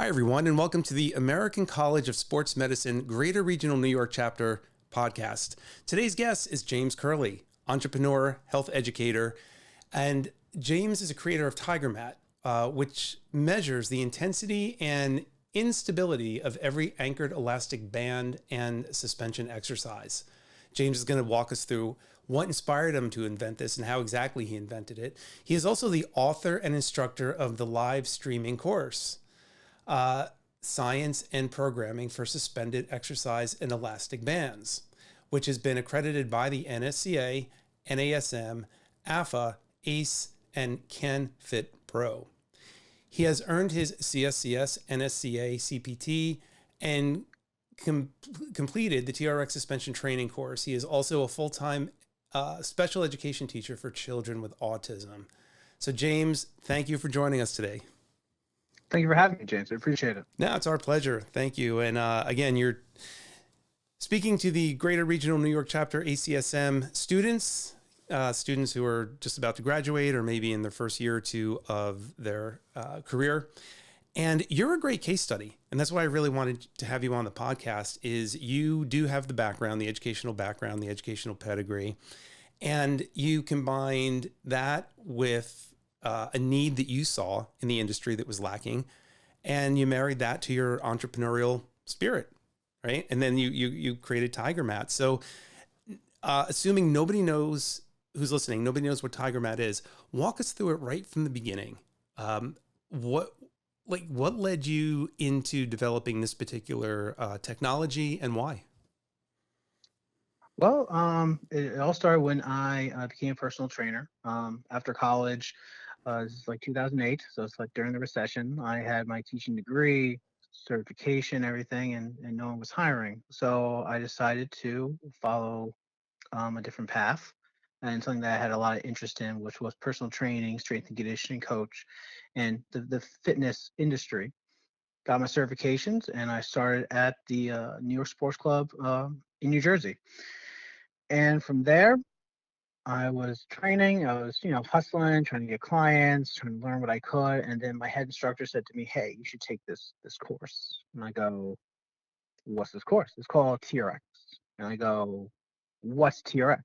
Hi, everyone, and welcome to the American College of Sports Medicine Greater Regional New York Chapter podcast. Today's guest is James Curley, entrepreneur, health educator, and James is a creator of Tygermat, which measures the intensity and instability of every anchored elastic band and suspension exercise. James is going to walk us through what inspired him to invent this and how exactly he invented it. He is also the author and instructor of the live streaming course, Science and Programming for Suspended Exercise and Elastic Bands, which has been accredited by the NSCA, NASM, AFA, ACE, and CanFit Pro. He has earned his CSCS, NSCA, CPT, and completed the TRX suspension training course. He is also a full-time special education teacher for children with autism. So James, thank you for joining us today. Thank you for having me, James. I appreciate it. No, it's our pleasure. Thank you. And again, you're speaking to the Greater Regional New York Chapter ACSM students who are just about to graduate or maybe in their first year or two of their career. And you're a great case study. And that's why I really wanted to have you on the podcast is you do have the background, the educational background, the educational pedigree, and you combined that with a need that you saw in the industry that was lacking, and you married that to your entrepreneurial spirit, right? And then you created Tygermat. So assuming nobody knows who's listening, nobody knows what Tygermat is, walk us through it right from the beginning. What led you into developing this particular technology and why? Well, it all started when I became a personal trainer. After college, this is like 2008, so it's like during the recession. I had my teaching degree, certification, everything, and no one was hiring. So I decided to follow a different path and something that I had a lot of interest in, which was personal training, strength and conditioning coach, and the fitness industry. Got my certifications, and I started at the New York Sports Club in New Jersey. And from there, I was training, I was, hustling, trying to get clients, trying to learn what I could. And then my head instructor said to me, "Hey, you should take this course." And I go, "What's this course?" It's called TRX. And I go, "What's TRX?"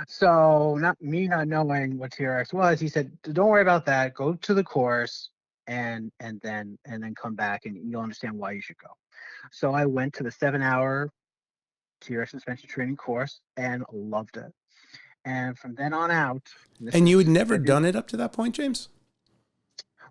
So not knowing what TRX was, he said, "Don't worry about that. Go to the course and then come back and you'll understand why you should go." So I went to the 7-hour TRX suspension training course and loved it. And from then on out, And you had never done it up to that point, James?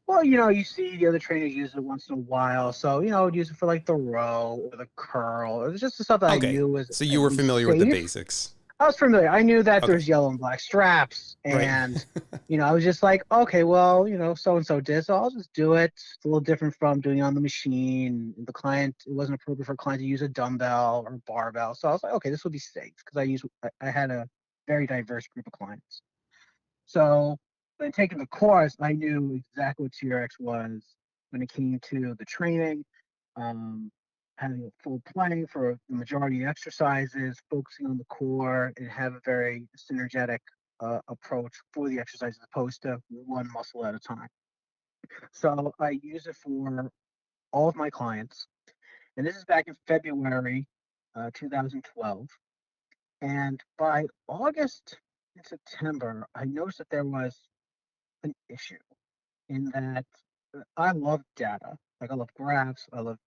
Well, you see the other trainers use it once in a while. So, I would use it for like the row or the curl. It was just the stuff that I knew was so you were familiar with the basics. I was familiar. I knew that there's yellow and black straps. And, Right. I was just like, okay, well, so-and-so did, so I'll just do it. It's a little different from doing it on the machine. The client, it wasn't appropriate for a client to use a dumbbell or a barbell. So I was like, okay, this will be safe because I had a very diverse group of clients. So when taking the course, I knew exactly what TRX was when it came to the training, having a full planning for the majority of exercises, focusing on the core, and have a very synergetic approach for the exercise as opposed to one muscle at a time. So I use it for all of my clients, and this is back in February 2012. And by August and September, I noticed that there was an issue in that I love data. Like I love graphs. I love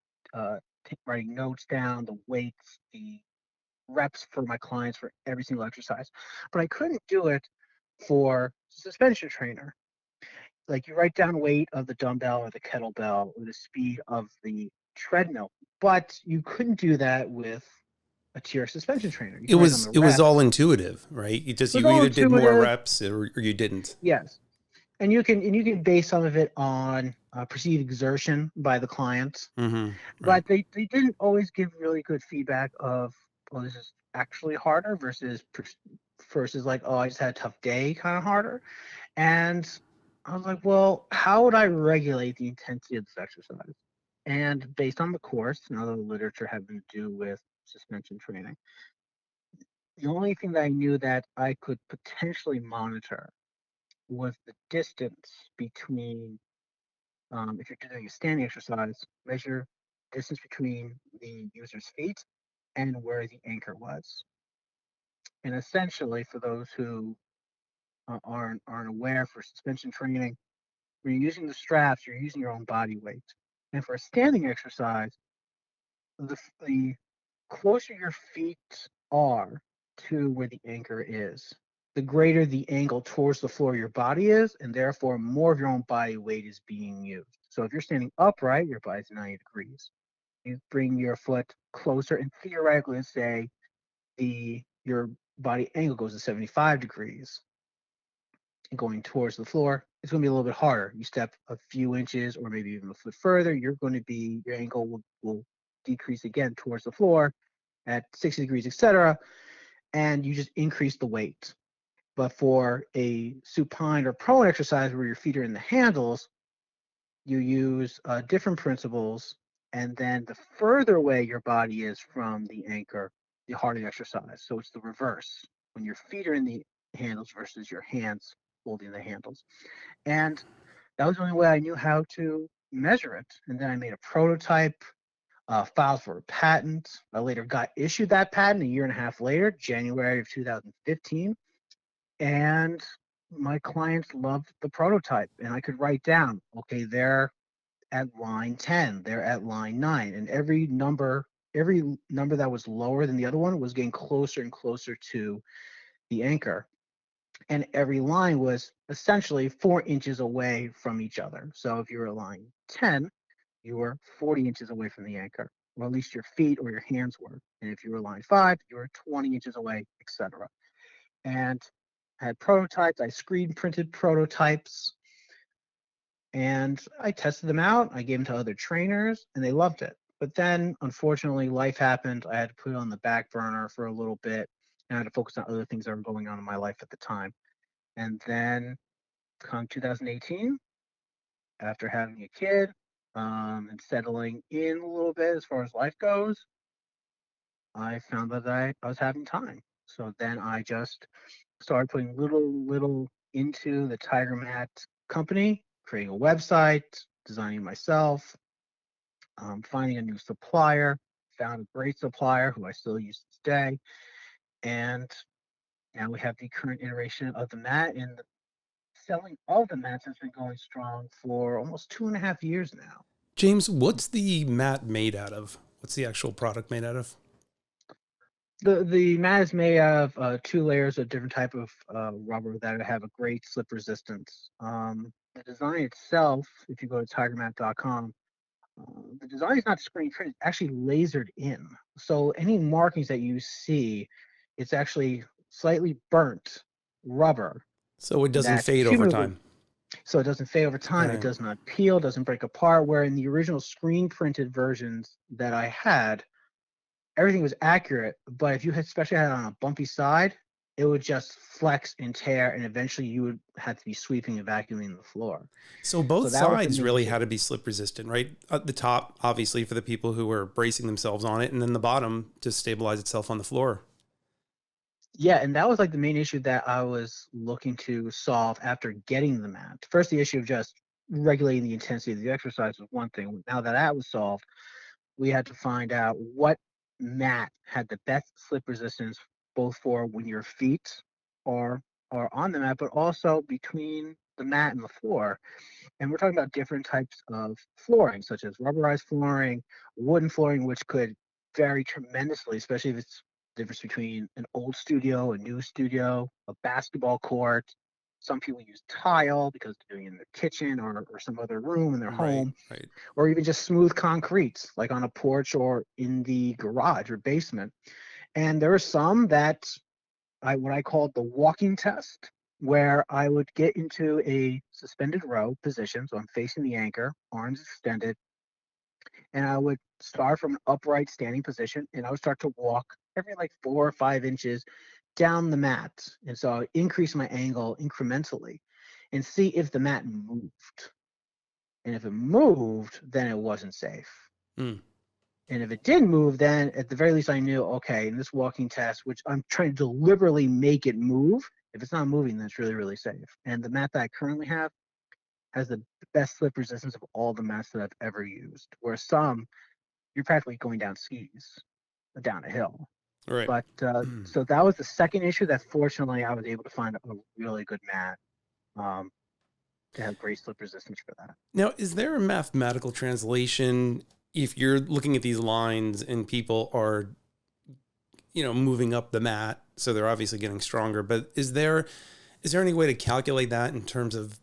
writing notes down, the weights, the reps for my clients for every single exercise. But I couldn't do it for suspension trainer. Like you write down weight of the dumbbell or the kettlebell or the speed of the treadmill, but you couldn't do that with a TRX suspension trainer. You It can write on was the it was all reps. intuitive, right? You It was all either did more intuitive. reps or you didn't. Yes. And you can base some of it on perceived exertion by the clients, Mm-hmm. Right. but they didn't always give really good feedback of, "Oh, this is actually harder," versus like, "Oh, I just had a tough day," kind of harder. And I was like, well, how would I regulate the intensity of this exercise? And based on the course and other literature having to do with suspension training, the only thing that I knew that I could potentially monitor was the distance between if you're doing a standing exercise, measure distance between the user's feet and where the anchor was. And essentially, for those who aren't aware, for suspension training, when you're using the straps, you're using your own body weight. And for a standing exercise, the closer your feet are to where the anchor is, the greater the angle towards the floor of your body is, and therefore more of your own body weight is being used. So if you're standing upright, your body's 90 degrees. You bring your foot closer, and theoretically, let's say your body angle goes to 75 degrees and going towards the floor, it's going to be a little bit harder. You step a few inches or maybe even a foot further, your angle will decrease again towards the floor at 60 degrees, etc., and you just increase the weight. But for a supine or prone exercise where your feet are in the handles, you use different principles, and then the further away your body is from the anchor, the harder the exercise. So it's the reverse, when your feet are in the handles versus your hands holding the handles. And that was the only way I knew how to measure it. And then I made a prototype, filed for a patent. I later got issued that patent a year and a half later, January of 2015. And my clients loved the prototype, and I could write down, okay, they're at line 10, they're at line 9, and every number that was lower than the other one was getting closer and closer to the anchor, and every line was essentially 4 inches away from each other. So if you were at line 10, you were 40 inches away from the anchor, or at least your feet or your hands were. And if you were line 5, you were 20 inches away, etc. And I had prototypes, I screen printed prototypes, and I tested them out. I gave them to other trainers, and they loved it. But then, unfortunately, life happened. I had to put it on the back burner for a little bit, and I had to focus on other things that were going on in my life at the time. And then, come 2018, after having a kid and settling in a little bit as far as life goes, I found that I was having time. So then I just started putting little into the Tygermat company, creating a website, designing myself, finding a new supplier, found a great supplier who I still use to this day. And now we have the current iteration of the mat, and the selling of the mats has been going strong for almost 2.5 years now. James, what's the mat made out of? What's the actual product made out of? The mat is made of 2 layers of different type of rubber that have a great slip resistance. The design itself, if you go to Tygermat.com, the design is not screen printed, it's actually lasered in. So any markings that you see, it's actually slightly burnt rubber. So it doesn't fade over time. So it doesn't fade over time. Right. It does not peel, doesn't break apart. Where in the original screen printed versions that I had, everything was accurate, but if you especially had it on a bumpy side, it would just flex and tear, and eventually you would have to be sweeping and vacuuming the floor. So both sides really had to be slip resistant, right? At the top, obviously, for the people who were bracing themselves on it, and then the bottom to stabilize itself on the floor. Yeah, and that was like the main issue that I was looking to solve after getting the mat. First, the issue of just regulating the intensity of the exercise was one thing. Now that was solved, we had to find out what mat had the best slip resistance, both for when your feet are on the mat, but also between the mat and the floor. And we're talking about different types of flooring, such as rubberized flooring, wooden flooring, which could vary tremendously, especially if it's the difference between an old studio, a new studio, a basketball court. Some people use tile because they're doing it in their kitchen or some other room in their home, right. Or even just smooth concrete, like on a porch or in the garage or basement. And there are some that what I called the walking test, where I would get into a suspended row position, so I'm facing the anchor, arms extended, and I would start from an upright standing position, and I would start to walk every like 4 or 5 inches down the mat. And so I would increase my angle incrementally and see if the mat moved. And if it moved, then it wasn't safe. And if it didn't move, then at the very least I knew, okay, in this walking test, which I'm trying to deliberately make it move, if it's not moving, then it's really, really safe. And the mat that I currently have has the best slip resistance of all the mats that I've ever used. Where some, you're practically going down skis, down a hill. Right. But so that was the second issue that fortunately I was able to find a really good mat to have great slip resistance for that. Now, is there a mathematical translation if you're looking at these lines and people are, moving up the mat, so they're obviously getting stronger, but is there any way to calculate that in terms of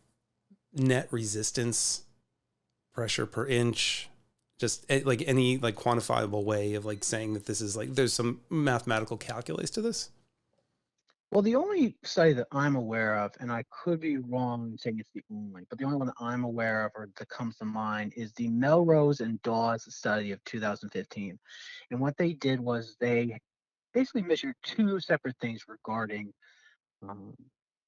net resistance, pressure per inch, just like any like quantifiable way of like saying that this is like, there's some mathematical calculus to this? Well, the only study that I'm aware of, and I could be wrong in saying it's the only, but the only one that I'm aware of or that comes to mind is the Melrose and Dawes study of 2015. And what they did was they basically measured two separate things regarding um,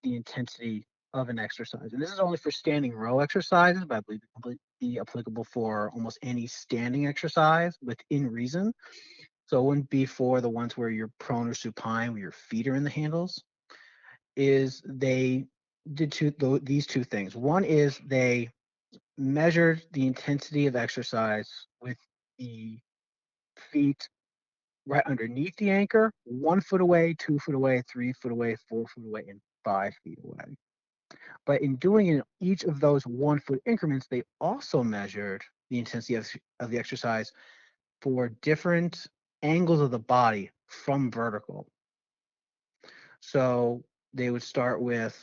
the intensity of an exercise. And this is only for standing row exercises, but I believe it can be applicable for almost any standing exercise within reason. So it wouldn't be for the ones where you're prone or supine, where your feet are in the handles. Is they did these two things. One is they measured the intensity of exercise with the feet right underneath the anchor, 1 foot away, 2 foot away, 3 foot away, 4 foot away, and 5 feet away. But in doing in each of those 1 foot increments, they also measured the intensity of the exercise for different angles of the body from vertical. So they would start with,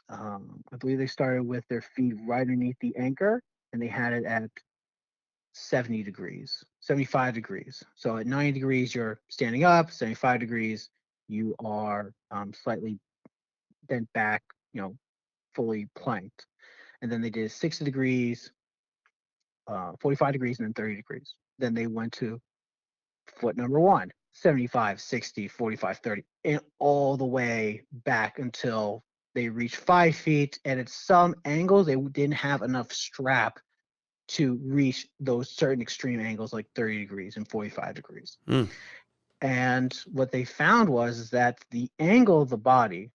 I believe they started with their feet right underneath the anchor, and they had it at 70 degrees, 75 degrees. So at 90 degrees, you're standing up, 75 degrees, you are slightly bent back, fully planked. And then they did 60 degrees, 45 degrees, and then 30 degrees. Then they went to foot number one, 75, 60, 45, 30, and all the way back until they reached 5 feet. And at some angles, they didn't have enough strap to reach those certain extreme angles like 30 degrees and 45 degrees. Mm. And what they found was that the angle of the body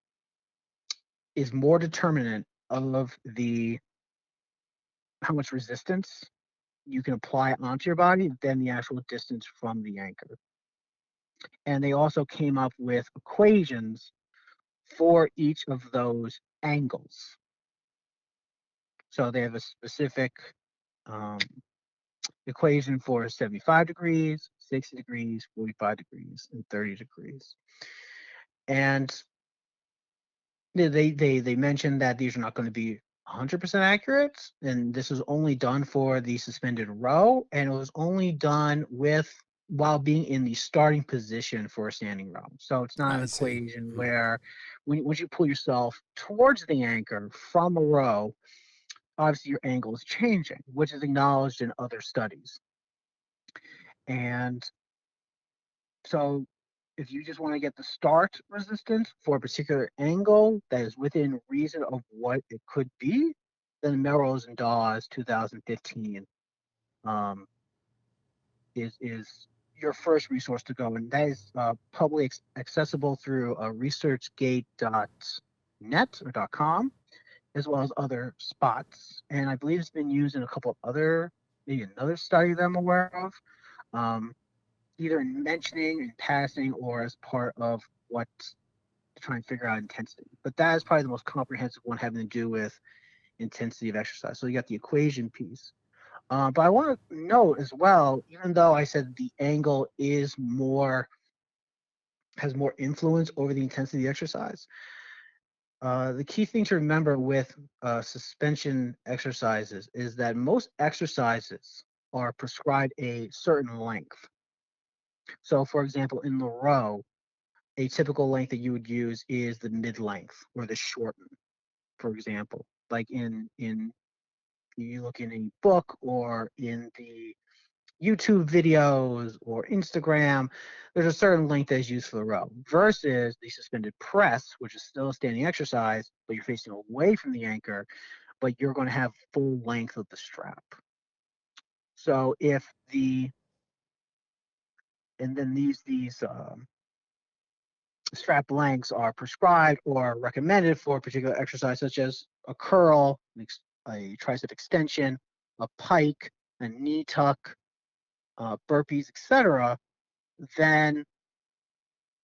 is more determinant of how much resistance you can apply onto your body than the actual distance from the anchor. And they also came up with equations for each of those angles. So they have a specific equation for 75 degrees, 60 degrees, 45 degrees, and 30 degrees. And they mentioned that these are not going to be 100% accurate, and this was only done for the suspended row, and it was only done while being in the starting position for a standing row. So it's not an equation where once you pull yourself towards the anchor from a row, obviously your angle is changing, which is acknowledged in other studies. And so if you just want to get the start resistance for a particular angle that is within reason of what it could be, then Melrose and Dawes 2015 is your first resource to go. And that is publicly accessible through researchgate.net or .com, as well as other spots. And I believe it's been used in a couple of other, maybe another study that I'm aware of. Either in mentioning and passing or as part of what to try and figure out intensity. But that is probably the most comprehensive one having to do with intensity of exercise. So you got the equation piece. But I want to note as well, even though I said the angle has more influence over the intensity of the exercise, the key thing to remember with suspension exercises is that most exercises are prescribed a certain length. So, for example, in the row, a typical length that you would use is the mid length or the shorten, for example. Like in you look in a book or in the YouTube videos or Instagram, there's a certain length that is used for the row versus the suspended press, which is still a standing exercise, but you're facing away from the anchor, but you're going to have full length of the strap. So if these strap lengths are prescribed or recommended for a particular exercise, such as a curl, a tricep extension, a pike, a knee tuck, burpees, etc., then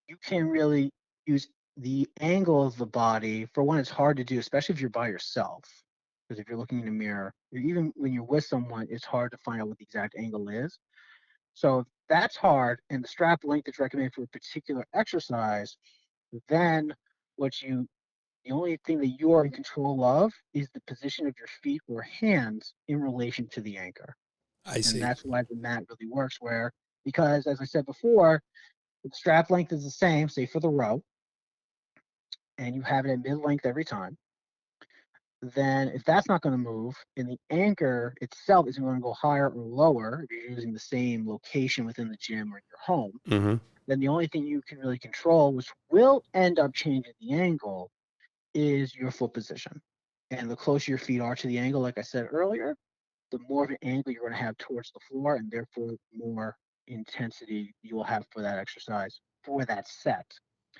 you can really use the angle of the body. For one, it's hard to do, especially if you're by yourself. Because if you're looking in a mirror, or even when you're with someone, it's hard to find out what the exact angle is. So if that's hard, and the strap length is recommended for a particular exercise, then the only thing that you are in control of is the position of your feet or hands in relation to the anchor. I And see. that's why the mat really works, because as I said before, the strap length is the same, say for the row, and you have it at mid-length every time. Then if that's not going to move, and the anchor itself isn't going to go higher or lower, if you're using the same location within the gym or your home, Mm-hmm. then the only thing you can really control, which will end up changing the angle, is your foot position. And the closer your feet are to the angle, like I said earlier, the more of an angle you're going to have towards the floor, and therefore more intensity you will have for that exercise, for that set.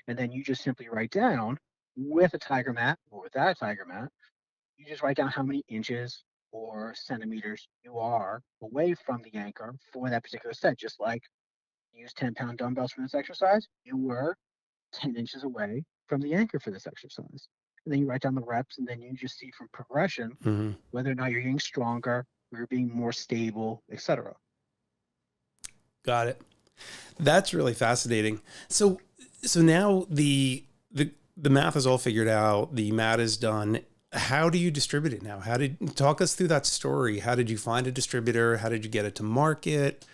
And then you just simply write down, with a Tygermat or without a Tygermat, you just write down how many inches or centimeters you are away from the anchor for that particular set. Just like you use 10-pound dumbbells for this exercise, you were 10 inches away from the anchor for this exercise. And then you write down the reps, and then you just see from progression Mm-hmm. whether or not you're getting stronger, or you're being more stable, etc. Got it. That's really fascinating. So now the math is all figured out. The mat is done. How do you distribute it now? Talk us through that story? How did you find a distributor? How did you get it to market?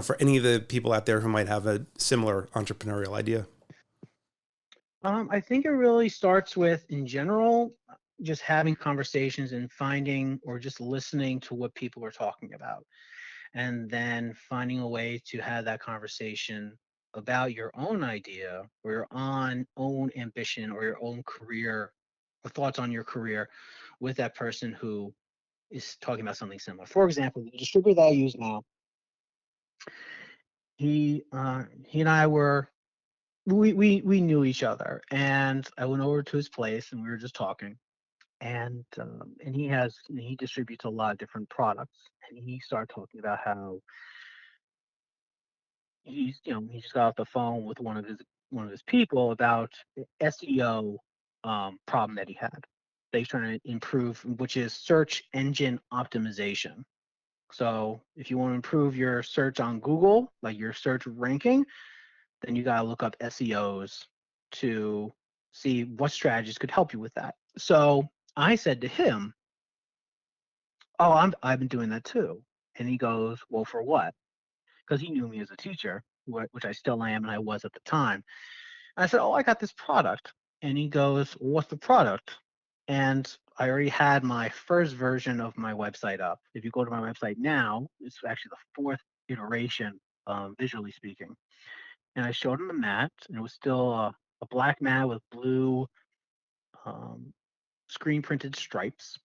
For any of the people out there who might have a similar entrepreneurial idea. I think it really starts with, in general, just having conversations and finding or just listening to what people are talking about, and then finding a way to have that conversation about your own idea or your own ambition or your own career or thoughts on your career with that person who is talking about something similar. For example, the distributor that I use now, he and I were we knew each other, and I went over to his place and we were just talking, and he distributes a lot of different products, and he started talking about how he just got off the phone with one of his people about the SEO problem that he had. That he's trying to improve, which is search engine optimization. So if you want to improve your search on Google, like your search ranking, then you got to look up SEOs to see what strategies could help you with that. So I said to him, "Oh, I've been doing that too." And he goes, "Well, for what?" Because he knew me as a teacher, which I still am and I was at the time. And I said, "Oh, I got this product." And he goes, "Well, what's the product?" And I already had my first version of my website up. If you go to my website now, it's actually the fourth iteration, visually speaking. And I showed him the mat, and it was still a black mat with blue um, screen printed stripes.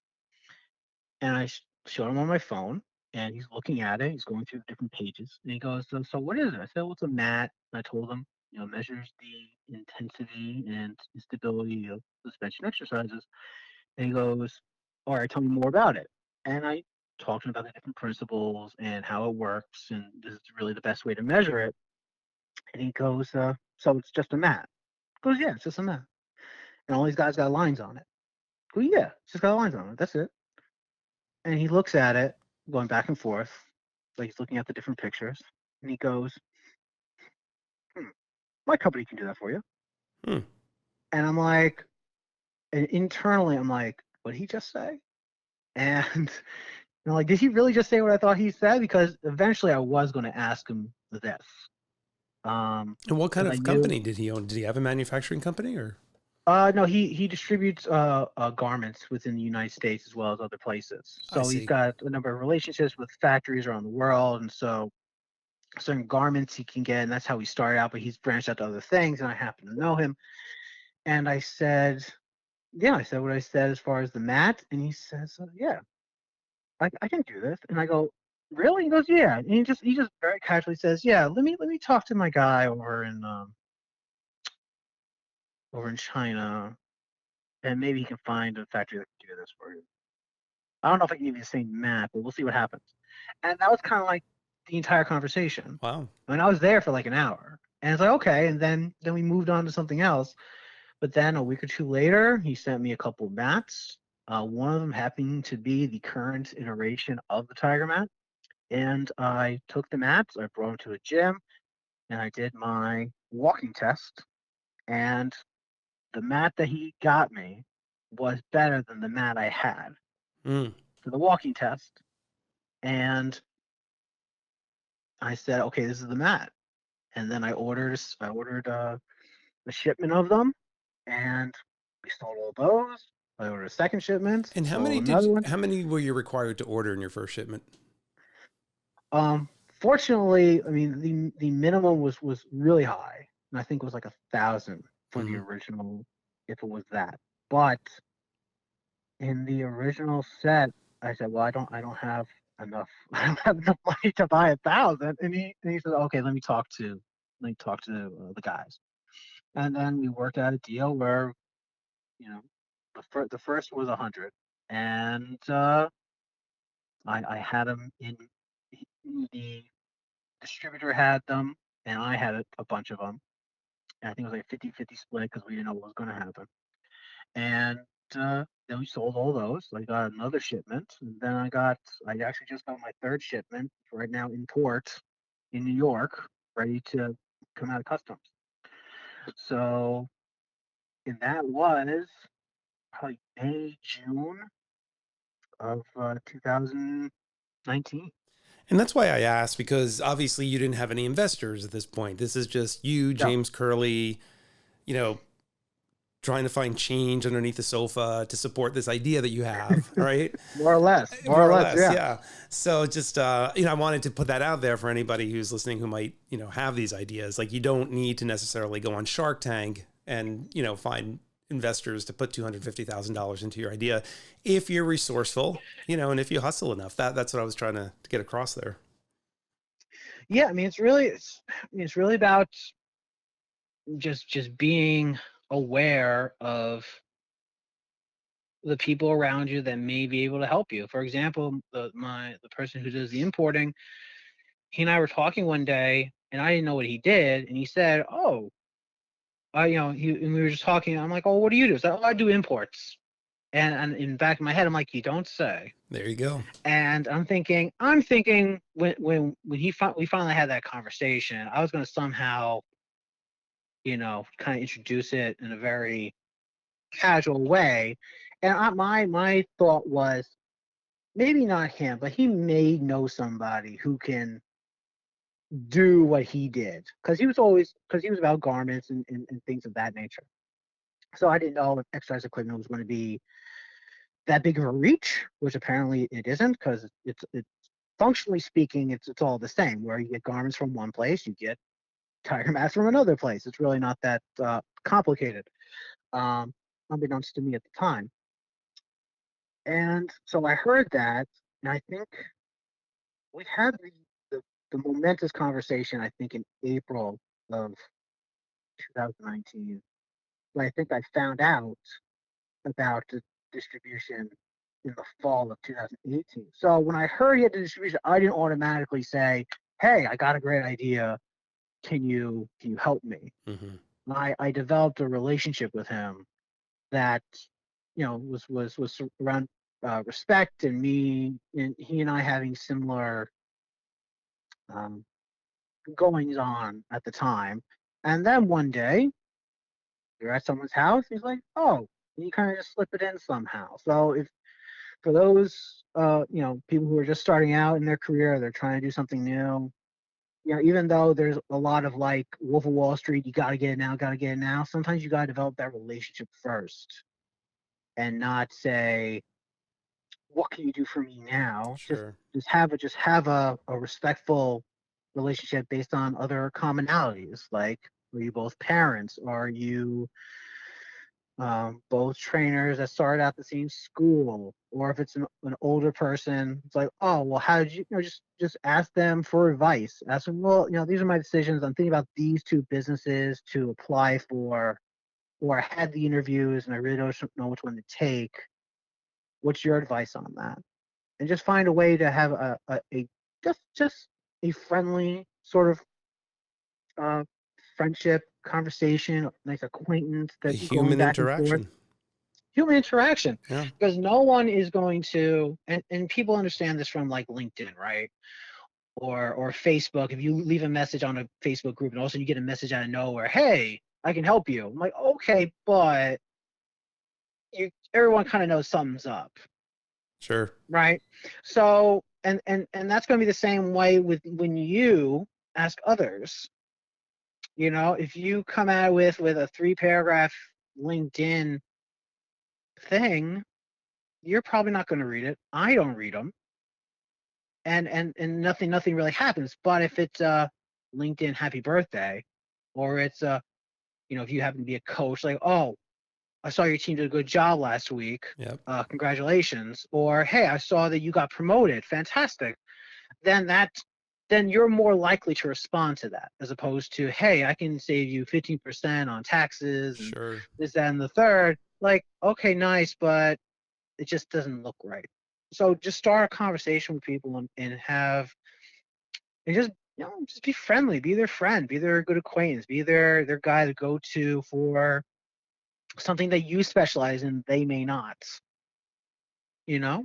And I showed him on my phone, and he's looking at it. He's going through different pages, and he goes, "So what is it?" I said, "Well, it's a mat." And I told him, measures the intensity and stability of suspension exercises. And he goes, "All right, tell me more about it." And I talked to him about the different principles and how it works, and this is really the best way to measure it. And he goes, "So it's just a mat?" He goes, "Yeah, it's just a mat. And all these guys got lines on it." I go, "Yeah, it's just got lines on it. That's it." And he looks at it, going back and forth, like he's looking at the different pictures. And he goes, "Hmm, my company can do that for you." Hmm. And I'm like, and internally, I'm like, what did he just say? And I'm like, did he really just say what I thought he said? Because eventually I was going to ask him this. And what kind Because I of knew, company did he own? Did he have a manufacturing company or? no, he distributes garments within the United States as well as other places. I So he's see. got a number of relationships with factories around the world. And so certain garments he can get, and that's how he started out, but he's branched out to other things, and I happen to know him. And I said, yeah, I said what I said as far as the mat, and he says, yeah, I can do this. And I go, really? He goes, yeah. And he just very casually says, yeah, let me talk to my guy over in China. and maybe he can find a factory that can do this for you. I don't know if I can give you the same map, but we'll see what happens. And that was kind of like the entire conversation. Wow. I mean, I was there for like an hour, and it's like okay, and then we moved on to something else. But then a week or two later, he sent me a couple of mats. One of them happening to be the current iteration of the Tygermat, and I took the mats, I brought them to a gym, and I did my walking test. And the mat that he got me was better than the mat I had Mm. for the walking test. And I said, okay, this is the mat. And then I ordered a shipment of them, and we sold all those. I ordered a second shipment, And sold another one. how many were you required to order in your first shipment? Fortunately, I mean the minimum was really high, and I think it was like 1,000 for the Mm-hmm. original, if it was that. But in the original set, I said, well, I don't have enough, I don't have enough money to buy 1,000. And he said, okay, let me talk to the guys. And then we worked out a deal where, you know, the first was 100, and I had them in the distributor had them, and I had a bunch of them. And I think it was like 50-50 split because we didn't know what was going to happen. And then we sold all those. I got another shipment, and then I actually just got my third shipment right now in port in New York, ready to come out of customs. So, and that was probably May, June of 2019. And that's why I asked, because obviously you didn't have any investors at this point. This is just you, No, James Curley, you know, trying to find change underneath the sofa to support this idea that you have, right? more or less, more More or or less, less, yeah. yeah. So just, I wanted to put that out there for anybody who's listening who might, have these ideas. Like, you don't need to necessarily go on Shark Tank and, find investors to put $250,000 into your idea if you're resourceful, and if you hustle enough. That's what I was trying to get across there. Yeah, I mean, it's really about just being aware of the people around you that may be able to help you. For example, the person who does the importing, he and I were talking one day, and I didn't know what he did, and he said, "Oh, and we were just talking. I'm like, "Oh, what do you do?" So, "Oh, I do imports." And in the back of my head, I'm like, "You don't say." There you go. And I'm thinking when we finally had that conversation, I was going to somehow, kind of introduce it in a very casual way. And my thought was maybe not him, but he may know somebody who can do what he did because he was about garments and things of that nature. So I didn't know if exercise equipment was going to be that big of a reach, which apparently it isn't because it's functionally speaking, it's all the same. Where you get garments from one place, you get Tygermats from another place. It's really not that complicated, unbeknownst to me at the time. And so I heard that, and I think we had the momentous conversation, I think, in April of 2019. But I think I found out about the distribution in the fall of 2018. So when I heard he had the distribution, I didn't automatically say, "Hey, I got a great idea. Can you help me?" Mm-hmm. I developed a relationship with him that was around respect and me and he and I having similar um, goings on at the time. And then one day we are at someone's house. He's like, "Oh," and you kind of just slip it in somehow. So if for those people who are just starting out in their career, they're trying to do something new. Even though there's a lot of like Wolf of Wall Street, you got to get it now, got to get it now. Sometimes you got to develop that relationship first, and not say, "What can you do for me now?" Just Sure. just have a respectful relationship based on other commonalities. Like, are you both parents? Are you both trainers that started out the same school? Or if it's an older person, it's like, "Oh, well, how did just ask them for advice. Ask them, well, these are my decisions. I'm thinking about these two businesses to apply for or I had the interviews and I really don't know which one to take. What's your advice on that? And just find a way to have a just a friendly sort of uh, friendship conversation, nice acquaintance A that going human back and forth, interaction. human interaction, Yeah. because no one is going to, and people understand this from like LinkedIn, right? Or Facebook. If you leave a message on a Facebook group and all of a sudden you get a message out of nowhere, hey, I can help you. I'm like, okay, but everyone kind of knows something's up, Sure. right? So and that's going to be the same way with when you ask others. If you come out with a 3-paragraph LinkedIn thing, you're probably not going to read it. I don't read them, and nothing really happens. But if it's LinkedIn happy birthday, or it's if you happen to be a coach, like, oh, I saw your team did a good job last week. Yep. Congratulations. Or, hey, I saw that you got promoted. Fantastic. Then you're more likely to respond to that, as opposed to, hey, I can save you 15% on taxes and Sure. this, that, and the third. Like, okay, nice, but it just doesn't look right. So just start a conversation with people and just be friendly, be their friend, be their good acquaintance, be their guy to go to for something that you specialize in, they may not,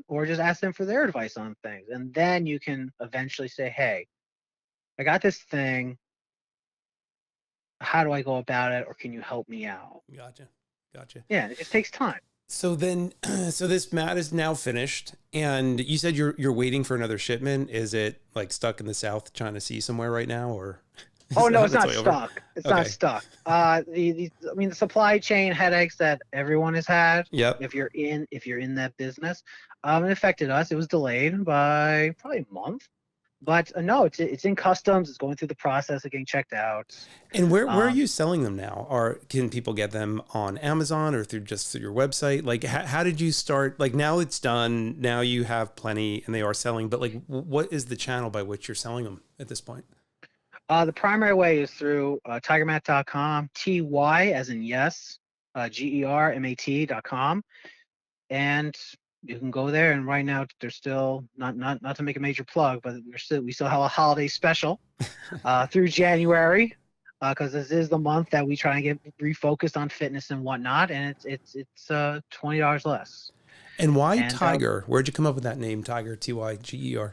or just ask them for their advice on things. And then you can eventually say, hey, I got this thing. How do I go about it? Or can you help me out? Gotcha. Yeah, it just takes time. So then, so this mat is now finished, and you said you're waiting for another shipment. Is it like stuck in the South China Sea somewhere right now, or Oh is it no, on it's its not way over? stuck. It's not Okay. stuck. The supply chain headaches that everyone has had. Yep. If you're in that business, it affected us. It was delayed by probably a month, but no, it's in customs. It's going through the process of getting checked out. And where are Um, you selling them now? Or can people get them on Amazon or through your website? Like, how did you start? Like, now it's done. Now you have plenty, and they are selling. But like, what is the channel by which you're selling them at this point? the primary way is through Tygermat.com, TY as in yes, GERMAT.com, and you can go there. And right now, there's still not to make a major plug, but we still have a holiday special through January, because this is the month that we try and get refocused on fitness and whatnot, and it's $20 less. And why And Tiger? Where'd you come up with that name, Tiger? Tyger.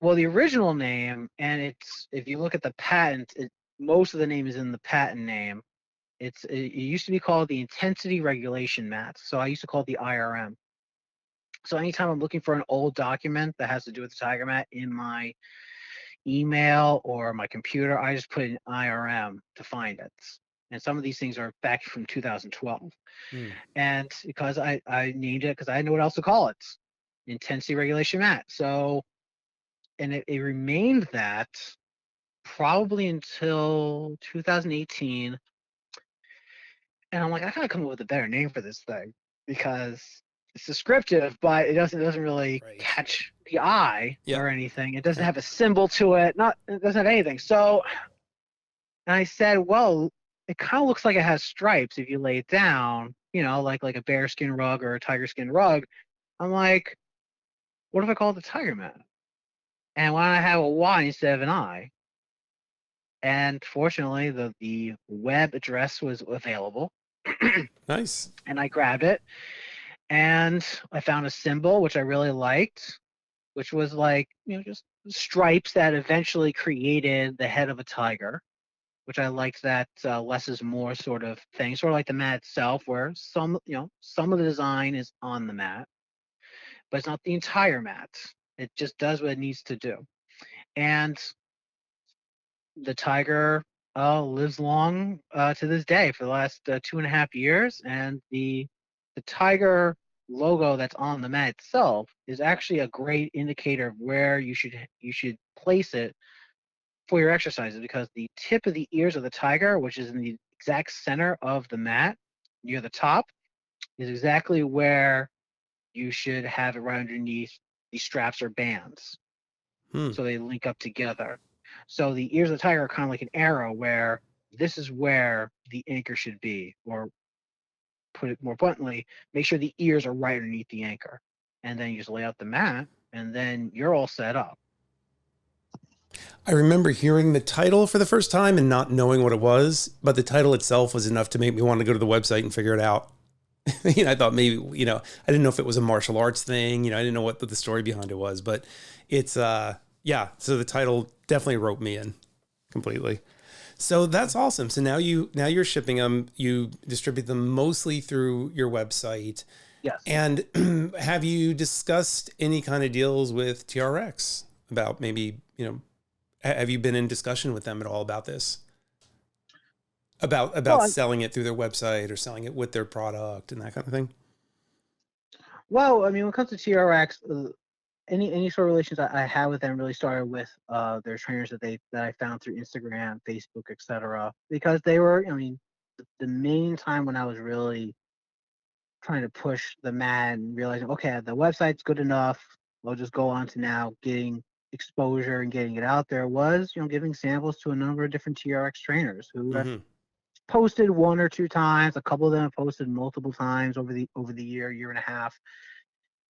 well, the original name, and if you look at the patent, most of the name is in the patent name. It used to be called the intensity regulation mat, so I used to call it the IRM. So anytime I'm looking for an old document that has to do with the Tygermat in my email or my computer, I just put in IRM to find it. And some of these things are back from 2012. And because I named it because I didn't know what else to call it, intensity regulation mat. So, and it remained that probably until 2018. And I'm like, I gotta come up with a better name for this thing because it's descriptive, but it doesn't really Right. catch the eye Yep. or anything. It doesn't have a symbol to it. It doesn't have anything. So, and I said, well, it kind of looks like it has stripes if you lay it down, like a bearskin rug or a tiger skin rug. I'm like, what if I call it the Tygermat? And why don't I have a Y instead of an I? And fortunately, the web address was available. Nice. And I grabbed it, and I found a symbol which I really liked, which was like, just stripes that eventually created the head of a tiger, which I liked that less is more sort of thing, sort of like the mat itself, where some of the design is on the mat, but it's not the entire mat. It just does what it needs to do. And the tiger lives long to this day for the last 2.5 years, and the tiger logo that's on the mat itself is actually a great indicator of where you should place it for your exercises, because the tip of the ears of the tiger, which is in the exact center of the mat near the top, is exactly where you should have it right underneath the straps or bands, so they link up together. So the ears of the tiger are kind of like an arrow, where this is where the anchor should be, or put it more bluntly, make sure the ears are right underneath the anchor. And then you just lay out the mat, and then you're all set up. I remember hearing the title for the first time and not knowing what it was, but the title itself was enough to make me want to go to the website and figure it out. I thought maybe, I didn't know if it was a martial arts thing. I didn't know what the story behind it was, but it's, yeah. So the title definitely roped me in completely. So that's awesome. So now you're shipping them, you distribute them mostly through your website. Yes. And have you discussed any kind of deals with TRX about maybe, have you been in discussion with them at all about this? About selling it through their website or selling it with their product and that kind of thing? Well, I mean, when it comes to TRX, any sort of relations I have with them really started with their trainers that I found through Instagram, Facebook, etc. Because they were, I mean, the main time when I was really trying to push the mat and realizing, okay, the website's good enough. I'll just go on to now getting exposure and getting it out there was, giving samples to a number of different TRX trainers who have posted one or two times. A couple of them have posted multiple times over the year and a half.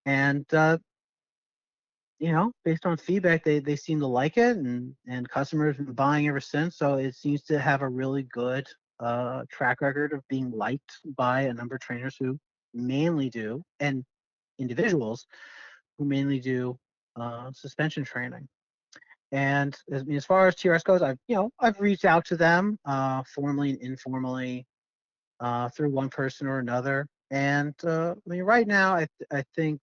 And based on feedback, they seem to like it, and customers have been buying ever since. So it seems to have a really good track record of being liked by a number of trainers who mainly do, and individuals who mainly do suspension training. And as far as TRS goes, I've reached out to them formally and informally through one person or another. And I mean, right now, I think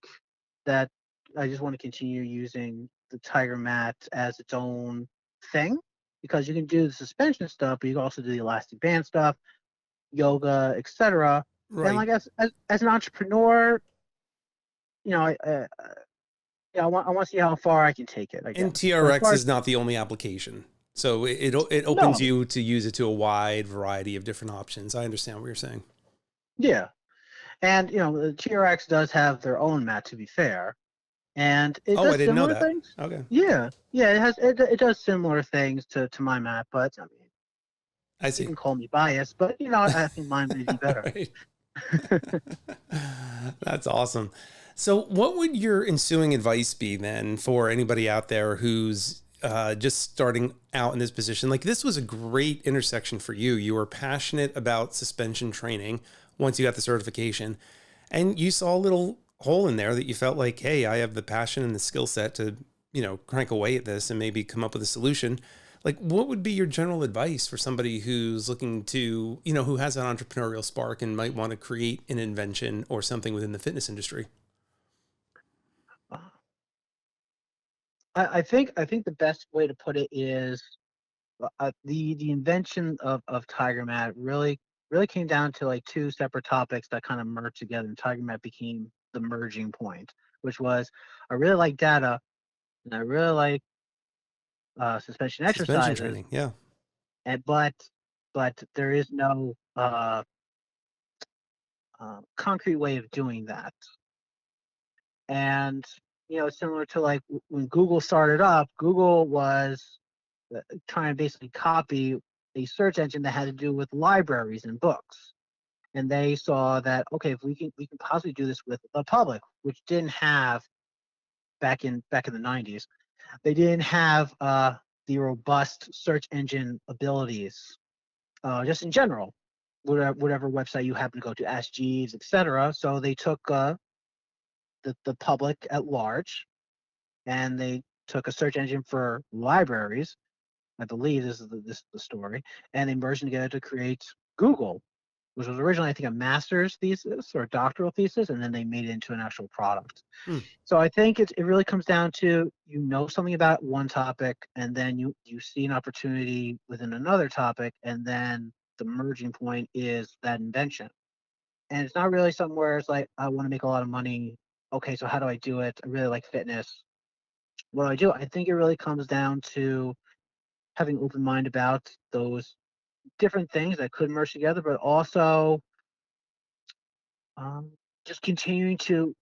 that I just want to continue using the Tygermat as its own thing, because you can do the suspension stuff, but you can also do the elastic band stuff, yoga, etc. Right. And like as an entrepreneur, I want to see how far I can take it. I guess. And TRX is not the only application. So it opens you to use it to a wide variety of different options. I understand what you're saying. Yeah. And the TRX does have their own mat, to be fair. And it does I didn't know similar that. things. Okay. Yeah. It does similar things to my mat, but I mean, I see. You can call me biased, but I think mine may be better. That's awesome. So what would your ensuing advice be then for anybody out there who's just starting out in this position? Like, this was a great intersection for you. You were passionate about suspension training once you got the certification, and you saw a little hole in there that you felt like, hey, I have the passion and the skill set to, crank away at this and maybe come up with a solution. Like, what would be your general advice for somebody who's looking to, who has an entrepreneurial spark and might want to create an invention or something within the fitness industry? I think the best way to put it is the invention of Tygermat really came down to like two separate topics that kind of merged together, and Tygermat became the merging point, which was I really like data and I really like suspension exercises training, yeah. and but there is no concrete way of doing that. And similar to like when Google started up, Google was trying to basically copy a search engine that had to do with libraries and books. And they saw that, okay, if we can possibly do this with the public, which didn't have back in the 90s, they didn't have the robust search engine abilities just in general, whatever website you happen to go to, Ask Jeeves, etc. So they took the public at large, and they took a search engine for libraries. I believe this is the story, and they merged them together to create Google, which was originally, I think, a master's thesis or a doctoral thesis, and then they made it into an actual product. So I think it really comes down to something about one topic, and then you see an opportunity within another topic, and then the merging point is that invention. And it's not really something where it's like, I want to make a lot of money. Okay, so how do I do it? I really like fitness. What do I do? I think it really comes down to having open mind about those different things that could merge together, but also just continuing to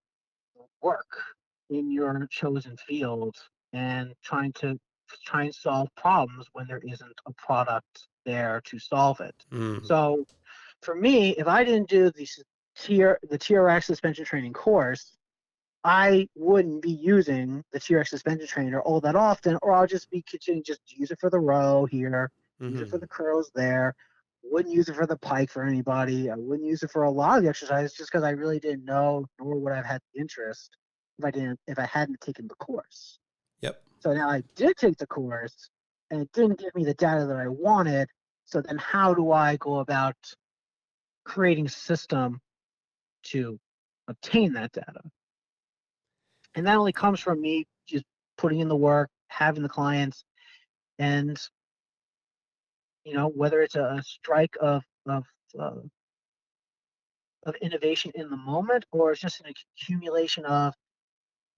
work in your chosen field and trying to solve problems when there isn't a product there to solve it. So for me, if I didn't do the TRX suspension training course, I wouldn't be using the TRX suspension trainer all that often, or I'll just be continuing just use it for the row here, use it for the curls there. Wouldn't use it for the pike for anybody. I wouldn't use it for a lot of the exercises just because I really didn't know, nor would I have had the interest if I hadn't taken the course. Yep. So now I did take the course, and it didn't give me the data that I wanted. So then, how do I go about creating a system to obtain that data? And that only comes from me just putting in the work, having the clients, and whether it's a strike of innovation in the moment, or it's just an accumulation of,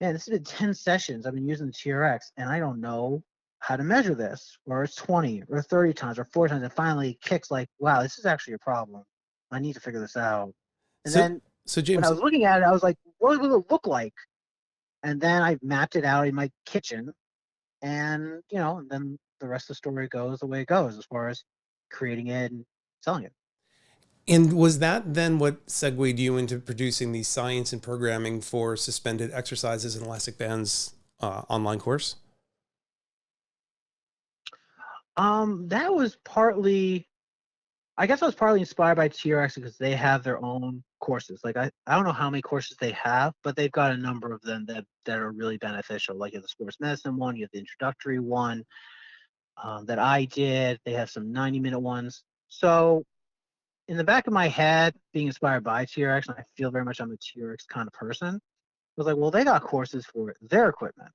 man, this has been 10 sessions I've been using the TRX, and I don't know how to measure this, or it's 20 or 30 times or 4 times, and finally it kicks like, wow, this is actually a problem. I need to figure this out. And then so when James, I was looking at it, I was like, what will it look like? And then I mapped it out in my kitchen, and and then the rest of the story goes the way it goes as far as creating it and selling it. and was that then what segued you into producing the science and programming for suspended exercises and elastic bands online course? That was partly, I guess I was partly inspired by TRX because they have their own courses. Like I don't know how many courses they have, but they've got a number of them that are really beneficial. Like you have the sports medicine one, you have the introductory one that I did. They have some 90-minute ones. So in the back of my head, being inspired by TRX, and I feel very much I'm a TRX kind of person, I was like, well, they got courses for their equipment.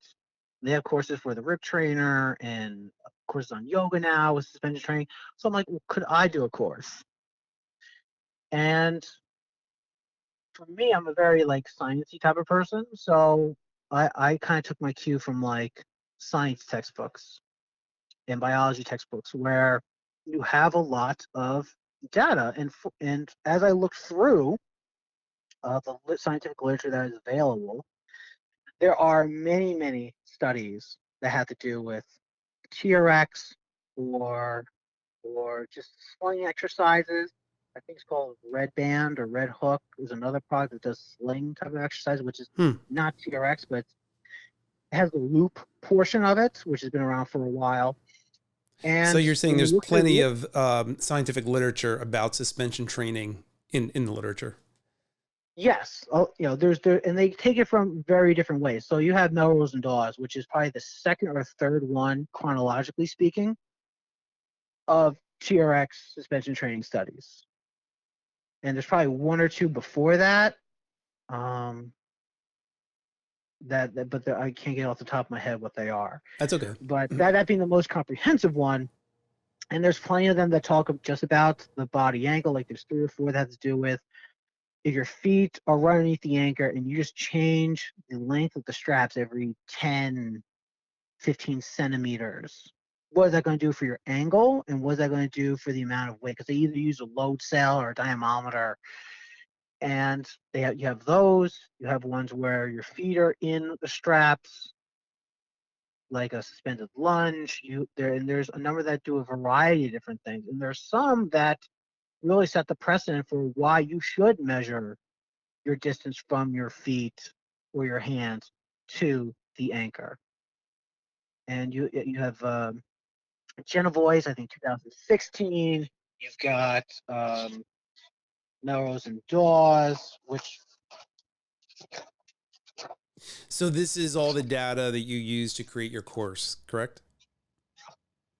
They have courses for the rip trainer and courses on yoga now with suspension training. So I'm like, well, could I do a course? And for me, I'm a very like sciencey type of person. So I kind of took my cue from like science textbooks and biology textbooks where you have a lot of data. And as I looked through the scientific literature that is available, there are many, many studies that have to do with TRX or just sling exercises. I think it's called Red Band or Red Hook is another product that does sling type of exercise, which is not TRX, but it has the loop portion of it, which has been around for a while. And so you're saying there's plenty of scientific literature about suspension training in the literature. Yes, and they take it from very different ways. So you have Melrose and Dawes, which is probably the second or third one chronologically speaking of TRX suspension training studies. And there's probably one or two before that. But I can't get off the top of my head what they are. That's okay. But that being the most comprehensive one, and there's plenty of them that talk just about the body angle. Like there's 3 or 4 that have to do with if your feet are right underneath the anchor and you just change the length of the straps every 10, 15 centimeters. What is that going to do for your angle, and what is that going to do for the amount of weight? Because they either use a load cell or a dynamometer, and you have those. You have ones where your feet are in the straps, like a suspended lunge. And there's a number that do a variety of different things, and there's some that really set the precedent for why you should measure your distance from your feet or your hands to the anchor. And you have Genevois, I think 2016. You've got Melrose and Dawes, which. So this is all the data that you use to create your course, correct?